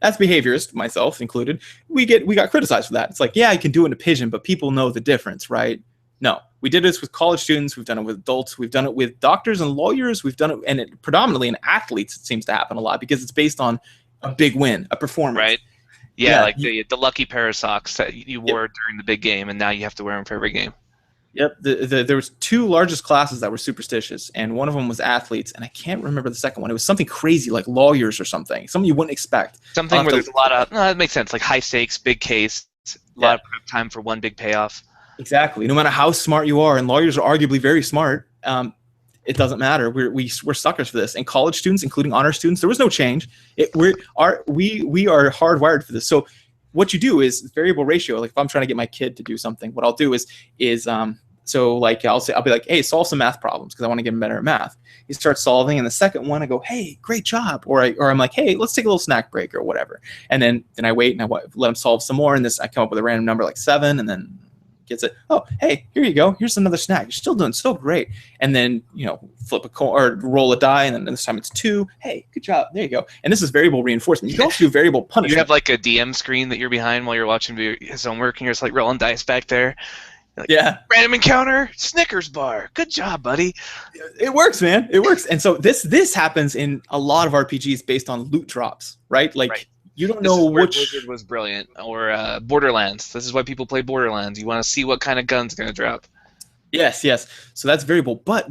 as behaviorists, myself included, we got criticized for that. It's like, yeah, I can do it in a pigeon, but people know the difference, right? No, we did this with college students. We've done it with adults. We've done it with doctors and lawyers. We've done it, and predominantly in athletes, it seems to happen a lot because it's based on a big win, a performance. Right. Yeah, like the lucky pair of socks that you wore during the big game, and now you have to wear them for every game. Yep. There was two largest classes that were superstitious, and one of them was athletes, and I can't remember the second one. It was something crazy like lawyers or something you wouldn't expect. Something where there's a lot of, no, that makes sense, like high stakes, big case, a lot of prep time for one big payoff. Exactly. No matter how smart you are, and lawyers are arguably very smart, it doesn't matter. We're suckers for this. And college students, including honor students, there was no change. We are hardwired for this. So what you do is variable ratio. Like if I'm trying to get my kid to do something, what I'll do is so like I'll be like, hey, solve some math problems because I want to get him better at math. He starts solving, and the second one I go, hey, great job, or I'm like, hey, let's take a little snack break or whatever. And then I wait and I let him solve some more, and I come up with a random number like 7, and then gets it. Oh, hey, here you go. Here's another snack. You're still doing so great. And then flip a coin or roll a die, and then this time it's 2. Hey, good job. There you go. And this is variable reinforcement. You can also do variable punishment. You have like a DM screen that you're behind while you're watching his homework, and you're just like rolling dice back there. Like, yeah. Random encounter, Snickers bar. Good job, buddy. It works, man. It works. And so this happens in a lot of RPGs based on loot drops, right? Like right. You don't know which Blizzard was brilliant, or Borderlands. This is why people play Borderlands. You want to see what kind of gun's going to drop. Yes. So that's variable. But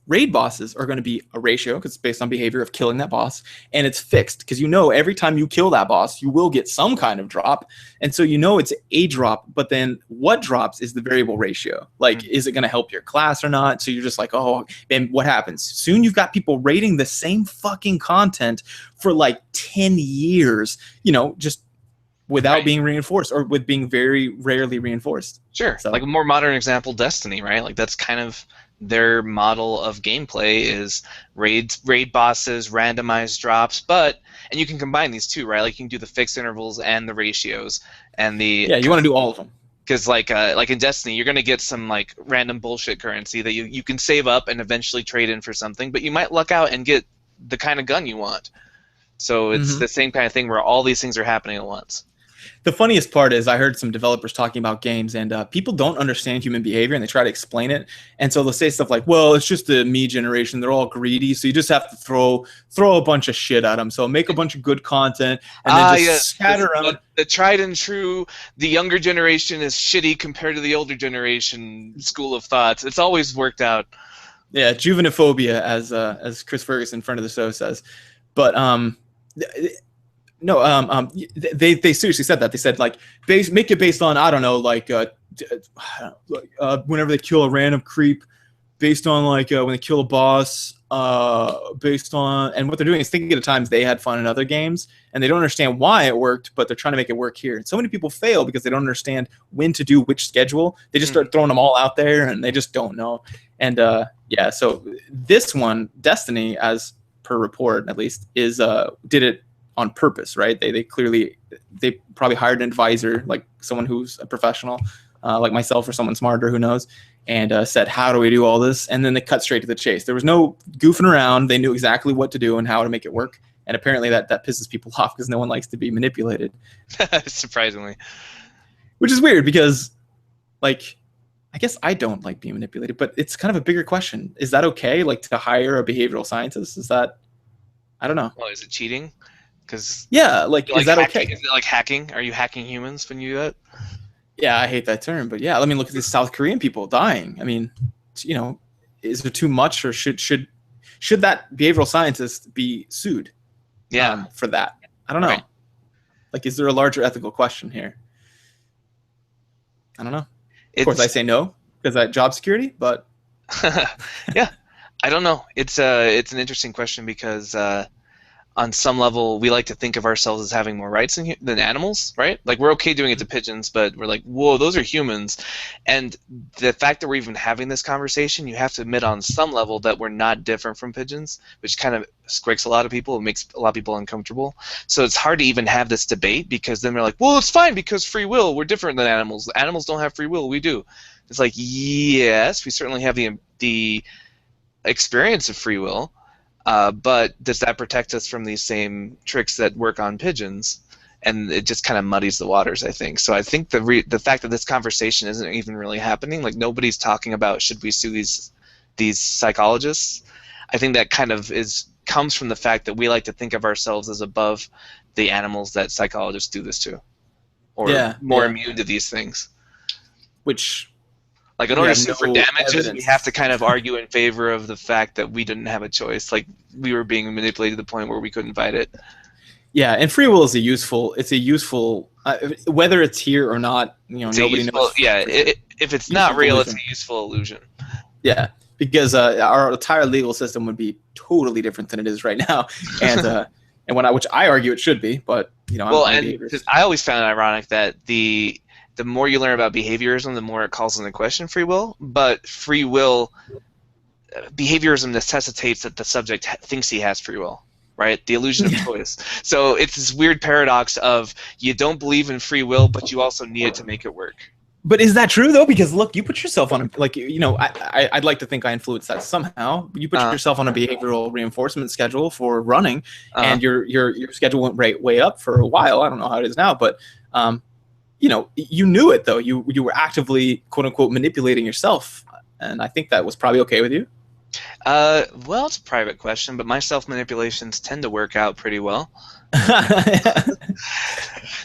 raid bosses are going to be a ratio because it's based on behavior of killing that boss, and it's fixed because every time you kill that boss, you will get some kind of drop, and so it's a drop. But then what drops is the variable ratio. Like, is it going to help your class or not? So you're just like, oh, and what happens? Soon you've got people raiding the same fucking content for like 10 years, just without being reinforced or with being very rarely reinforced. Sure. So, like a more modern example, Destiny, right? Like that's kind of their model of gameplay is raid bosses, randomized drops, and you can combine these two, right? Like you can do the fixed intervals and the ratios and the you want to do all of them because like in Destiny, you're gonna get some like random bullshit currency that you can save up and eventually trade in for something, but you might luck out and get the kind of gun you want. So it's the same kind of thing where all these things are happening at once. The funniest part is I heard some developers talking about games, and people don't understand human behavior, and they try to explain it. And so they'll say stuff like, well, it's just the me generation. They're all greedy, so you just have to throw a bunch of shit at them. So make a bunch of good content, and then just scatter around. The tried and true, the younger generation is shitty compared to the older generation school of thoughts. It's always worked out. Yeah, juvenophobia, as Chris Ferguson, friend of the show, says. But no, they seriously said that. They said like make it based on, I don't know, like whenever they kill a random creep, based on like when they kill a boss, based on, and what they're doing is thinking at times they had fun in other games and they don't understand why it worked, but they're trying to make it work here. And so many people fail because they don't understand when to do which schedule. They just start throwing them all out there and they just don't know. And so this one, Destiny, as per report at least, is did it on purpose, right? They probably hired an advisor, like someone who's a professional, like myself or someone smarter, who knows, and said, how do we do all this? And then they cut straight to the chase. There was no goofing around. They knew exactly what to do and how to make it work. And apparently that pisses people off because no one likes to be manipulated. Surprisingly. Which is weird because, like, I guess I don't like being manipulated, but it's kind of a bigger question. Is that okay? Like, to hire a behavioral scientist? Is that, I don't know. Well, is it cheating? Because is that hacking, okay? Is it like hacking? Are you hacking humans when you do that? Yeah, I hate that term, but yeah, I mean, look at the South Korean people dying. I mean, is there too much, or should that behavioral scientist be sued? Yeah, for that. I don't know. Right. Like, is there a larger ethical question here? I don't know. Of course, I say no because that job security, but yeah, I don't know. It's an interesting question because. On some level, we like to think of ourselves as having more rights than animals, right? Like, we're okay doing it to pigeons, but we're like, whoa, those are humans. And the fact that we're even having this conversation, you have to admit on some level that we're not different from pigeons, which kind of squirks a lot of people. It makes a lot of people uncomfortable. So it's hard to even have this debate because then they're like, well, it's fine because free will. We're different than animals. Animals don't have free will. We do. It's like, yes, we certainly have the experience of free will, but does that protect us from these same tricks that work on pigeons? And it just kind of muddies the waters, I think. So I think the fact that this conversation isn't even really happening, like nobody's talking about should we sue these psychologists. I think that kind of comes from the fact that we like to think of ourselves as above the animals that psychologists do this to, or more immune to these things. Which, like, in order to sue for damages, evidence. we have to kind of argue in favor of the fact that we didn't have a choice. Like, we were being manipulated to the point where we couldn't fight it. Yeah, and free will is a useful, whether it's here or not, nobody knows. Yeah, if it's not real, it's a useful illusion. Yeah, because our entire legal system would be totally different than it is right now, and which I argue it should be, but I always found it ironic that the more you learn about behaviorism, the more it calls into question free will. But free will, behaviorism necessitates that the subject thinks he has free will. Right? The illusion of choice. So it's this weird paradox of you don't believe in free will, but you also need it to make it work. But is that true though? Because look, you put yourself on I'd like to think I influenced that somehow. You put yourself on a behavioral reinforcement schedule for running, and your schedule went way up for a while. I don't know how it is now, but you knew it though. You were actively, quote unquote, manipulating yourself, and I think that was probably okay with you. Well, it's a private question, but my self-manipulations tend to work out pretty well.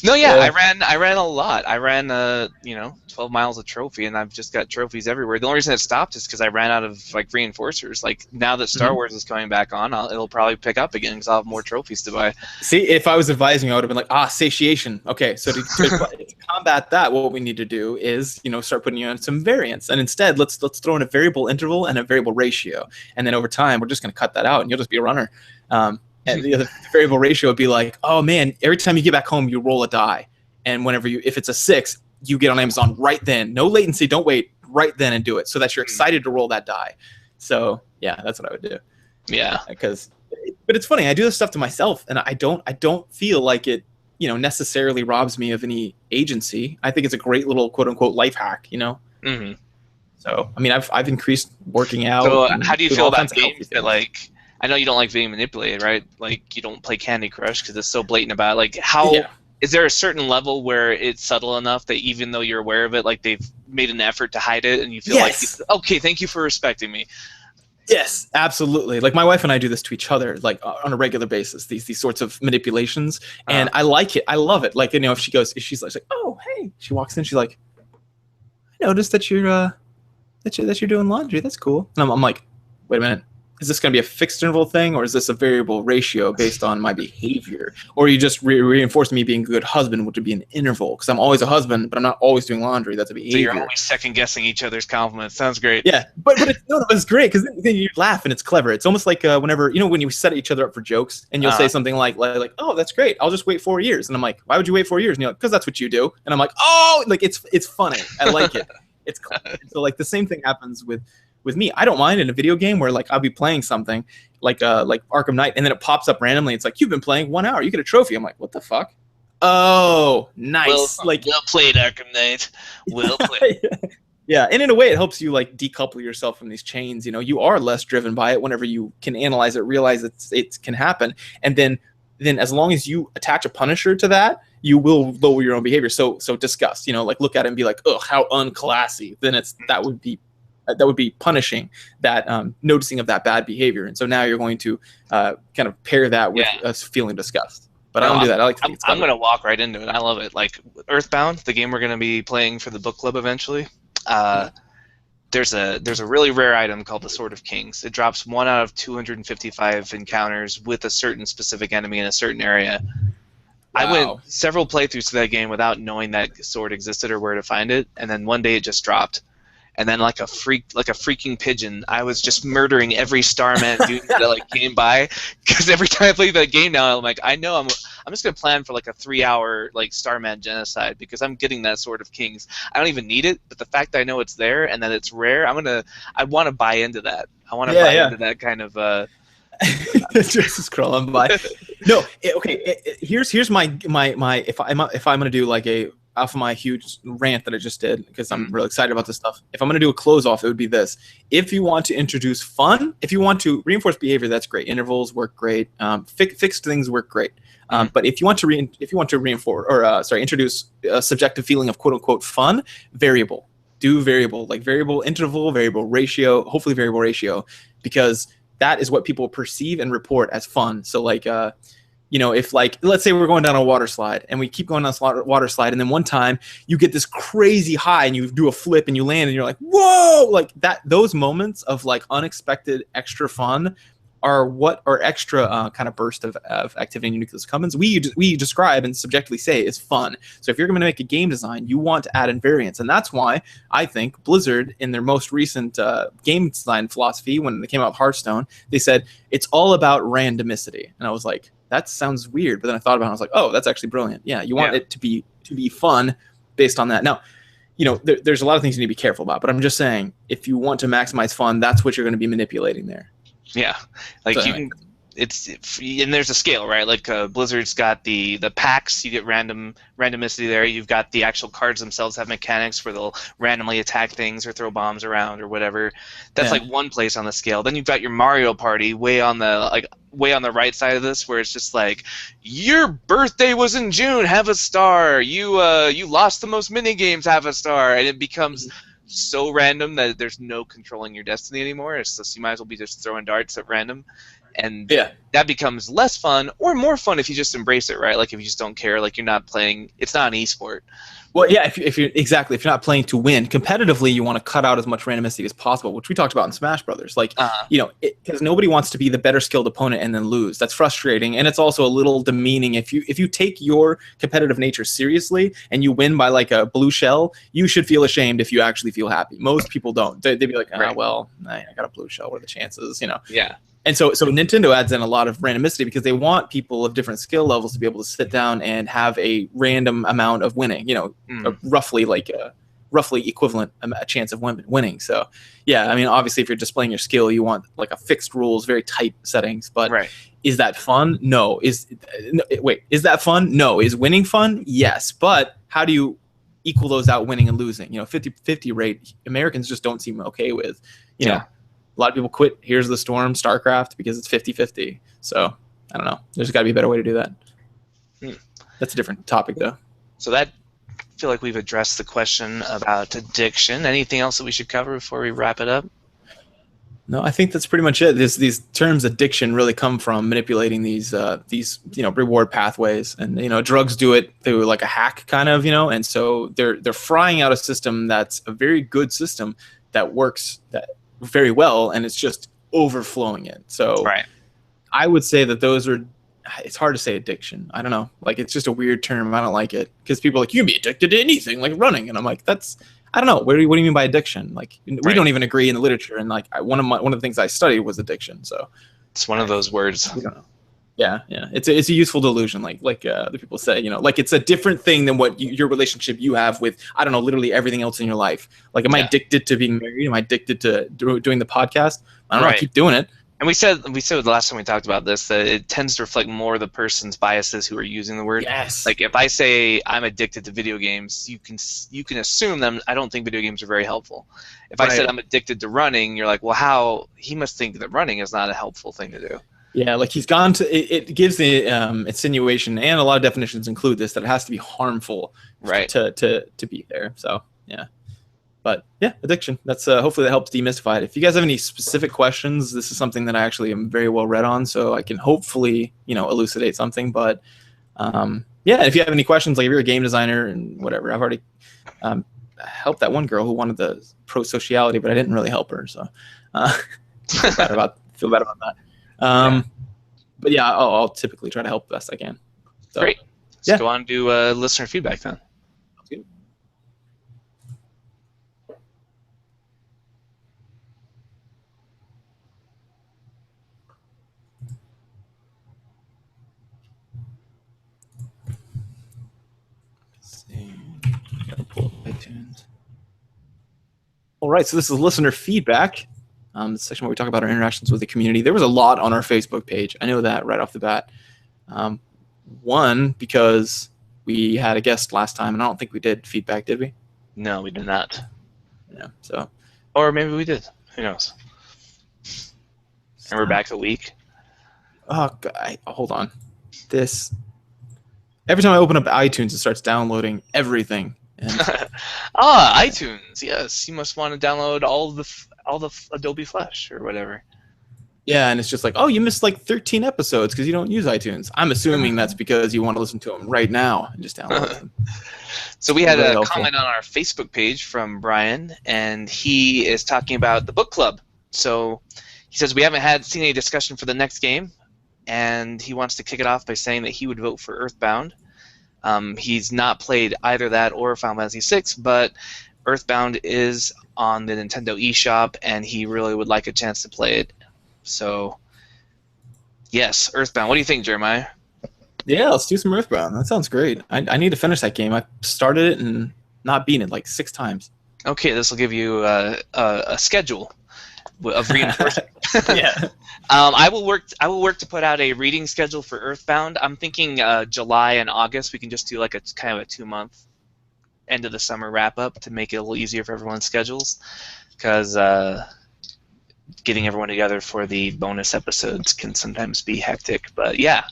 No, yeah, I ran a lot. I ran 12 miles of trophy, and I've just got trophies everywhere. The only reason it stopped is because I ran out of reinforcers. Like, now that Star Wars is coming back on, it'll probably pick up again because I'll have more trophies to buy. See, if I was advising you, I would have been like, satiation. Okay, so to combat that, what we need to do is start putting you on some variance, and instead let's throw in a variable interval and a variable ratio, and then over time we're just going to cut that out, and you'll just be a runner. And the variable ratio would be like, oh man, every time you get back home, you roll a die. And if it's a 6, you get on Amazon right then. No latency, don't wait, right then and do it so that you're excited to roll that die. So yeah, that's what I would do. Yeah. But it's funny, I do this stuff to myself, and I don't feel like it, necessarily robs me of any agency. I think it's a great little quote unquote life hack, Mm-hmm. So, I mean, I've increased working out. So how do you feel about games that, like, I know you don't like being manipulated, right? Like, you don't play Candy Crush because it's so blatant about it. Like, is there a certain level where it's subtle enough that even though you're aware of it, like, they've made an effort to hide it, and you feel like, okay, thank you for respecting me? Yes, absolutely. Like, my wife and I do this to each other, like, on a regular basis, these sorts of manipulations, and I like it. I love it. Like, if she's like, oh, hey, she walks in, she's like, I noticed that you're doing laundry. That's cool. And I'm like, wait a minute. Is this going to be a fixed interval thing, or is this a variable ratio based on my behavior? Or are you just reinforcing me being a good husband, which would be an interval? Because I'm always a husband, but I'm not always doing laundry. That's a behavior. So you're always second-guessing each other's compliments. Sounds great. Yeah, but it's great because then you laugh and it's clever. It's almost like whenever, when you set each other up for jokes and you'll say something like, oh, that's great. I'll just wait 4 years. And I'm like, why would you wait 4 years? And you're like, because that's what you do. And I'm like, oh, like it's funny. I like it. It's clever. So like the same thing happens with me. I don't mind in a video game where like I'll be playing something like Arkham Knight, and then it pops up randomly. It's like, you've been playing 1 hour, you get a trophy. I'm like, what the fuck? Oh, nice. Well played, Arkham Knight. Well played. Yeah, and in a way, it helps you like decouple yourself from these chains. You are less driven by it whenever you can analyze it, realize it can happen, and then as long as you attach a punisher to that, you will lower your own behavior. So disgust. Like look at it and be like, ugh, how unclassy. Then that would be punishing that noticing of that bad behavior. And so now you're going to kind of pair that with us feeling disgust. But I don't do that. I like to think I'm going to walk right into it. I love it. Like Earthbound, the game we're going to be playing for the book club eventually. There's a really rare item called the Sword of Kings. It drops 1 out of 255 encounters with a certain specific enemy in a certain area. Wow. I went several playthroughs to that game without knowing that sword existed or where to find it, and then one day it just dropped. And then like a freaking pigeon, I was just murdering every Starman dude that came by, because every time I play that game now, I'm like, I know I'm just gonna plan for like a 3-hour Starman genocide because I'm getting that Sword of Kings. I don't even need it, but the fact that I know it's there and that it's rare, I want to buy into that. I want to buy into that kind of. Just scrolling by. No, okay. Here's my if I'm gonna do like a off of my huge rant that I just did, because I'm really excited about this stuff, if I'm going to do a close off, it would be this. If you want to introduce fun, if you want to reinforce behavior, that's great. Intervals work great. Fixed things work great. But if you want to reinforce or introduce a subjective feeling of quote unquote fun, variable. Do variable, like variable interval, variable ratio, hopefully variable ratio, because that is what people perceive and report as fun. So like, if like, let's say we're going down a water slide and we keep going down this water slide, and then one time you get this crazy high and you do a flip and you land and you're like, whoa, like that, those moments of like unexpected extra fun are what are extra kind of burst of activity in nucleus accumbens we describe and subjectively say is fun. So if you're going to make a game design, you want to add in variance, and that's why I think Blizzard, in their most recent game design philosophy, when they came out with Hearthstone, they said it's all about randomicity, and I was like, that sounds weird, but then I thought about it, and I was like, oh, that's actually brilliant. Yeah, you want it to be fun based on that. Now, there's a lot of things you need to be careful about, but I'm just saying, if you want to maximize fun, that's what you're going to be manipulating there. Yeah, like so, you can. And there's a scale, right? Like Blizzard's got the packs, you get randomicity there. You've got the actual cards themselves have mechanics where they'll randomly attack things or throw bombs around or whatever. That's like one place on the scale. Then you've got your Mario Party way on the right side of this, where it's just like, your birthday was in June, have a star. You lost the most mini games, have a star, and it becomes so random that there's no controlling your destiny anymore. So you might as well be just throwing darts at random, and that becomes less fun or more fun if you just embrace it, right? Like if you just don't care, like you're not playing. It's not an esport. Well, yeah, if you're not playing to win competitively, you want to cut out as much randomicity as possible, which we talked about in Smash Brothers. Like, because nobody wants to be the better skilled opponent and then lose. That's frustrating, and it's also a little demeaning. If you take your competitive nature seriously and you win by like a blue shell, you should feel ashamed if you actually feel happy. Most people don't. They'd be like, well, I got a blue shell. What are the chances? Yeah. And so Nintendo adds in a lot of randomicity because they want people of different skill levels to be able to sit down and have a random amount of winning, a roughly equivalent a chance of winning. So, yeah, I mean, obviously, if you're displaying your skill, you want like a fixed rules, very tight settings. But is that fun? No. Is that fun? No. Is winning fun? Yes. But how do you equal those out, winning and losing? 50-50 rate, Americans just don't seem okay with, A lot of people quit Here's the Storm, StarCraft, because it's 50-50. So, I don't know. There's got to be a better way to do that. That's a different topic, though. So I feel like we've addressed the question about addiction. Anything else that we should cover before we wrap it up? No, I think that's pretty much it. These terms addiction really come from manipulating these reward pathways, and drugs do it through like a hack kind of, and so they're frying out a system that's a very good system that works very well, and it's just overflowing it. So I would say that those are, it's hard to say addiction. I don't know. Like, it's just a weird term. I don't like it because people are like, you can be addicted to anything, like running. And I'm like, I don't know. What do you mean by addiction? Like, we don't even agree in the literature. And like, one of the things I studied was addiction. So it's one of those words. We don't know. Yeah. It's a useful delusion, like the people say, like it's a different thing than what your relationship you have with, I don't know, literally everything else in your life. Like, am I addicted to being married? Am I addicted to doing the podcast? I don't know. I keep doing it. And we said the last time we talked about this that it tends to reflect more the person's biases who are using the word. Yes. Like if I say I'm addicted to video games, you can assume them. I don't think video games are very helpful. If I said I'm addicted to running, you're like, well, how? He must think that running is not a helpful thing to do. Yeah, like he's gone to it gives the insinuation, and a lot of definitions include this, that it has to be harmful to be there. So yeah. But yeah, addiction. That's hopefully that helps demystify it. If you guys have any specific questions, this is something that I actually am very well read on, so I can hopefully elucidate something. But yeah, if you have any questions, like if you're a game designer and whatever, I've already helped that one girl who wanted the pro sociality, but I didn't really help her, so feel bad about that. But yeah, I'll typically try to help best I can. So, great. Let's go on to listener feedback then. Sounds good. Let's see. Gotta pull up iTunes. All right, so this is listener feedback. The section where we talk about our interactions with the community. There was a lot on our Facebook page. I know that right off the bat. One, because we had a guest last time, and I don't think we did feedback, did we? No, we did not. Yeah. So. Or maybe we did. Who knows? And we're back a week. Oh, God, hold on. This. Every time I open up iTunes, it starts downloading everything. And iTunes. Yes, you must want to download all the Adobe Flash or whatever. yeah, and it's just like, oh, you missed like 13 episodes because you don't use iTunes. I'm assuming that's because you want to listen to them right now and just download them. So we had Really a helpful. comment on our Facebook page from Brian, and he is talking about the book club. So he says we haven't seen any discussion for the next game, and he wants to kick it off by saying that he would vote for Earthbound. He's not played either that or Final Fantasy VI, but Earthbound is on the Nintendo eShop, and he really would like a chance to play it. So, yes, Earthbound. What do you think, Jeremiah? Yeah, let's do some Earthbound. That sounds great. I need to finish that game. I started it and not beaten it like 6 times. Okay, this will give you a schedule of reinforcement. Yeah. I will work to put out a reading schedule for Earthbound. I'm thinking July and August. We can just do like a kind of a 2-month end of the summer wrap up to make it a little easier for everyone's schedules, because getting everyone together for the bonus episodes can sometimes be hectic. But yeah,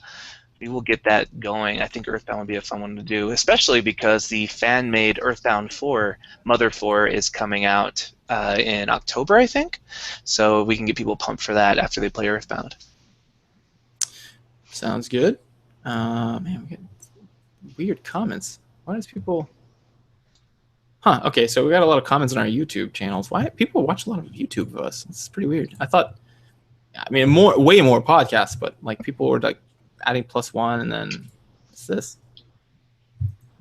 we will get that going. I think Earthbound would be a fun one to do, especially because the fan-made Earthbound 4, Mother 4, is coming out in October, I think. So we can get people pumped for that after they play Earthbound. Sounds good. Man, we get weird comments. Why does people... Huh, okay, so we got a lot of comments on our YouTube channels. Why people watch a lot of YouTube of us? It's pretty weird. I thought, I mean, way more podcasts, but like people were like adding +1 and then what's this?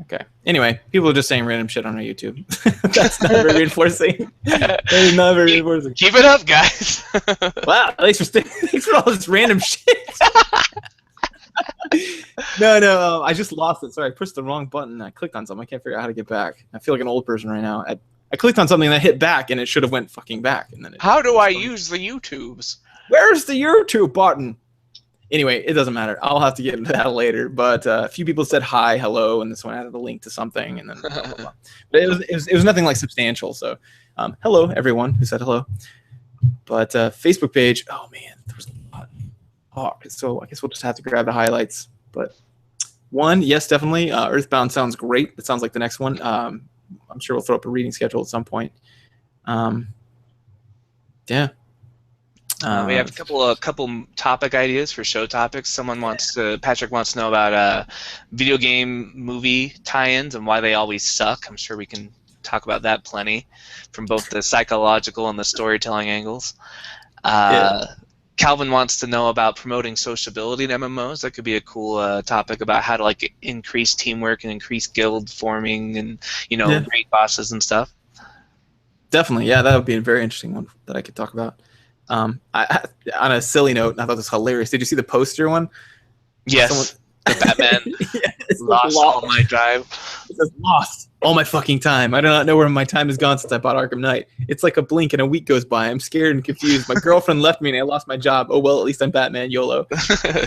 Okay. Anyway, people are just saying random shit on our YouTube. That's not very reinforcing. That is not very reinforcing. Keep it up, guys. Wow, thanks for all this random shit. No, I just lost it. Sorry, I pushed the wrong button. I clicked on something. I can't figure out how to get back. I feel like an old person right now. I clicked on something and I hit back, and it should have went fucking back. And then how do I use the YouTubes? Where's the YouTube button? Anyway, it doesn't matter. I'll have to get into that later. But a few people said hi, hello, and this one added a link to something, and then blah, blah, blah. But it was nothing like substantial. So hello everyone who said hello. But Facebook page. Oh man, there was a lot. Oh, so I guess we'll just have to grab the highlights. But one, yes, definitely. Earthbound sounds great. It sounds like the next one. I'm sure we'll throw up a reading schedule at some point. Yeah. We have a couple topic ideas for show topics. Patrick wants to know about video game movie tie-ins and why they always suck. I'm sure we can talk about that plenty from both the psychological and the storytelling angles. Calvin wants to know about promoting sociability in MMOs. That could be a cool topic about how to like increase teamwork and increase guild forming and raid bosses and stuff. Definitely, yeah, that would be a very interesting one that I could talk about. On a silly note, I thought this was hilarious. Did you see the poster one? Yes. The Batman lost all my drive. It says lost all my fucking time. I do not know where my time has gone since I bought Arkham Knight. It's like a blink and a week goes by. I'm scared and confused. My girlfriend left me and I lost my job. Oh well, at least I'm Batman. YOLO.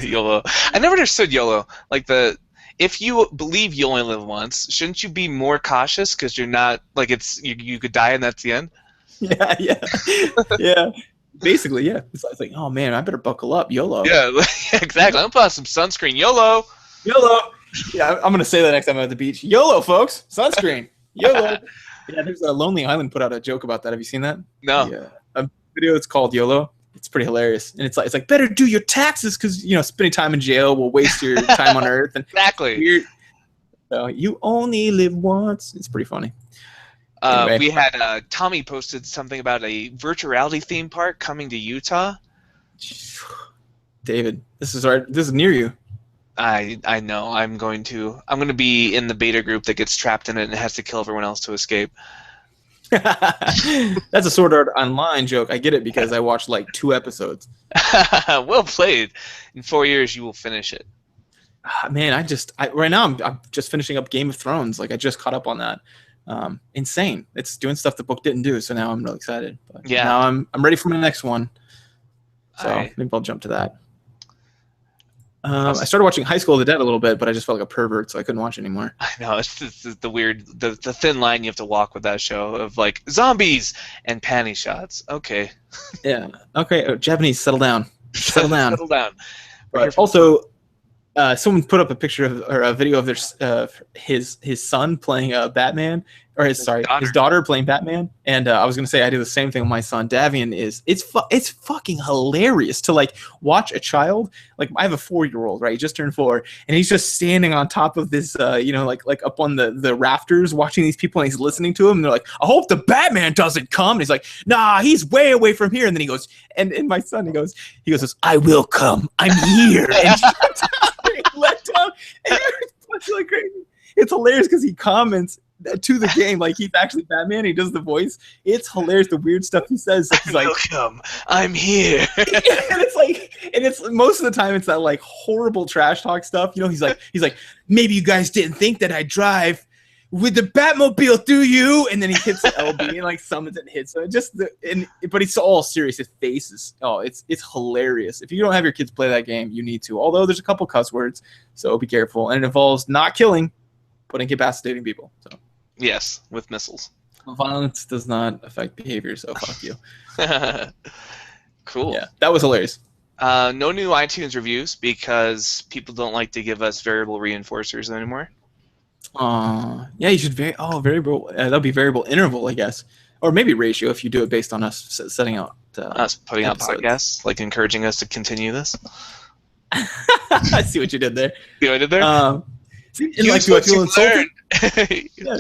YOLO. I never understood YOLO. Like if you believe you only live once, shouldn't you be more cautious because you're not like you could die and that's the end? Yeah. Yeah. Basically, yeah. It's like, oh man, I better buckle up. YOLO. Yeah, exactly. I'm putting some sunscreen. YOLO. YOLO. Yeah, I'm gonna say that next time I'm at the beach. YOLO, folks. Sunscreen. YOLO. Yeah, there's a Lonely Island put out a joke about that. Have you seen that? No. Yeah, a video. It's called YOLO. It's pretty hilarious, and it's like better do your taxes because spending time in jail will waste your time on Earth. And exactly. So you only live once. It's pretty funny. Anyway. We had Tommy posted something about a virtual reality theme park coming to Utah. David, this is near you. I know. I'm going to be in the beta group that gets trapped in it and has to kill everyone else to escape. That's a Sword Art Online joke. I get it because I watched like 2 episodes. Well played. In 4 years, you will finish it. Man, right now I'm just finishing up Game of Thrones. Like I just caught up on that. Insane. It's doing stuff the book didn't do, so now I'm really excited. But yeah. Now I'm ready for my next one. So maybe I'll jump to that. I started watching High School of the Dead a little bit, but I just felt like a pervert, so I couldn't watch anymore. I know it's the weird, the thin line you have to walk with that show of like zombies and panty shots. Okay. Yeah. Okay. Japanese, settle down. Settle down. Settle down. But also, someone put up a picture of or a video of their his son playing Batman, or his daughter playing Batman. And I was gonna say I do the same thing with my son Davian. It's fucking hilarious to like watch a child, like I have a 4-year-old, right? He just turned 4, and he's just standing on top of this like up on the rafters watching these people, and he's listening to them, and they're like, I hope the Batman doesn't come, and he's like, nah, he's way away from here. And then he goes, and my son he goes, I will come, I'm here. And let down. It's like crazy. It's hilarious because he comments to the game like he's actually Batman. He does the voice. It's hilarious, the weird stuff he says. He's like, "Welcome, I'm here." And it's most of the time it's that like horrible trash talk stuff. You know, he's like, maybe you guys didn't think that I drive with the Batmobile, do you? And then he hits the LB and like summons it and hits it. But it's all serious. His face is it's hilarious. If you don't have your kids play that game, you need to. Although there's a couple cuss words, so be careful. And it involves not killing, but incapacitating people. So yes, with missiles. Violence does not affect behavior, so fuck you. Cool. Yeah, that was hilarious. No new iTunes reviews because people don't like to give us variable reinforcers anymore. Yeah, you should variable. That'll be variable interval, I guess, or maybe ratio if you do it based on us setting out us putting episodes. Out podcasts, like encouraging us to continue this. I see what you did there. See what I did there? Do I feel insulted? Yeah.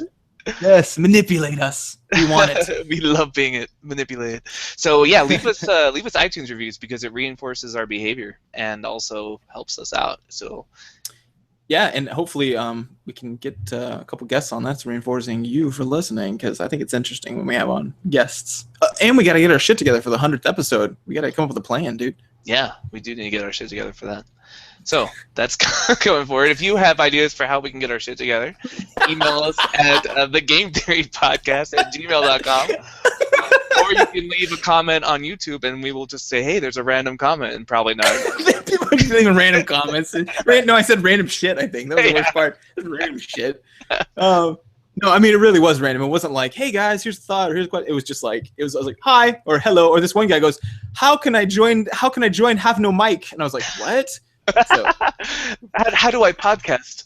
Yes, manipulate us. We want it. We love being manipulated. So yeah, leave us iTunes reviews because it reinforces our behavior and also helps us out. So. Yeah, and hopefully we can get a couple guests on. That's reinforcing you for listening, because I think it's interesting when we have on guests. And we got to get our shit together for the 100th episode. We got to come up with a plan, dude. Yeah, we do need to get our shit together for that. So that's going forward. If you have ideas for how we can get our shit together, email us at thegametheorypodcast@gmail.com. Or you can leave a comment on YouTube, and we will just say, hey, there's a random comment, and probably not. People are just leaving random comments. No, I said random shit, I think. That was the worst part. Random shit. No, I mean, it really was random. It wasn't like, hey, guys, here's the thought, or here's what. It was just like, I was like, hi, or hello. Or this one guy goes, how can I join Have No Mic? And I was like, what? So, how do I podcast?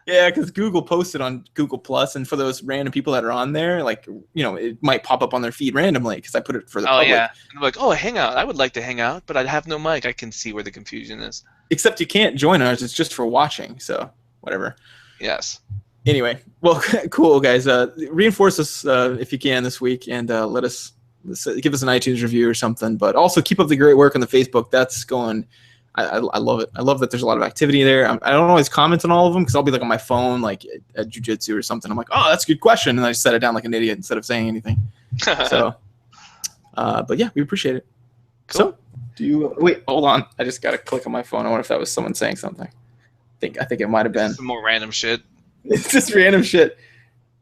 Yeah, because Google posted on Google Plus, and for those random people that are on there, like, you know, it might pop up on their feed randomly because I put it for the public. Yeah. And I'm like, oh, Hangout. I would like to hang out, but I have no mic. I can see where the confusion is. Except you can't join ours. It's just for watching. So whatever. Yes. Anyway, well, cool, guys. Reinforce us if you can this week, and give us an iTunes review or something. But also keep up the great work on the Facebook. That's going. I love it. I love that there's a lot of activity there. I don't always comment on all of them because I'll be like on my phone, like at jiu-jitsu or something. I'm like, oh, that's a good question, and I just set it down like an idiot instead of saying anything. So, but yeah, we appreciate it. Cool. So, do you wait? Hold on, I just gotta click on my phone. I wonder if that was someone saying something. I think it might have been some more random shit. It's just random shit.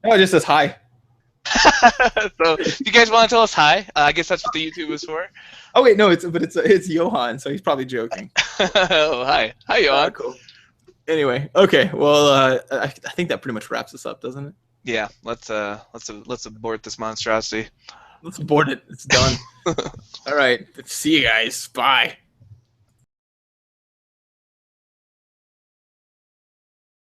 Oh, it just says hi. So, if you guys want to tell us hi, I guess that's what the YouTube is for. Oh wait, no, it's Johan, so he's probably joking. Oh, hi, Johan. Cool. Anyway, okay, well, I think that pretty much wraps us up, doesn't it? Yeah, let's abort this monstrosity. Let's abort it. It's done. All right, see you guys. Bye.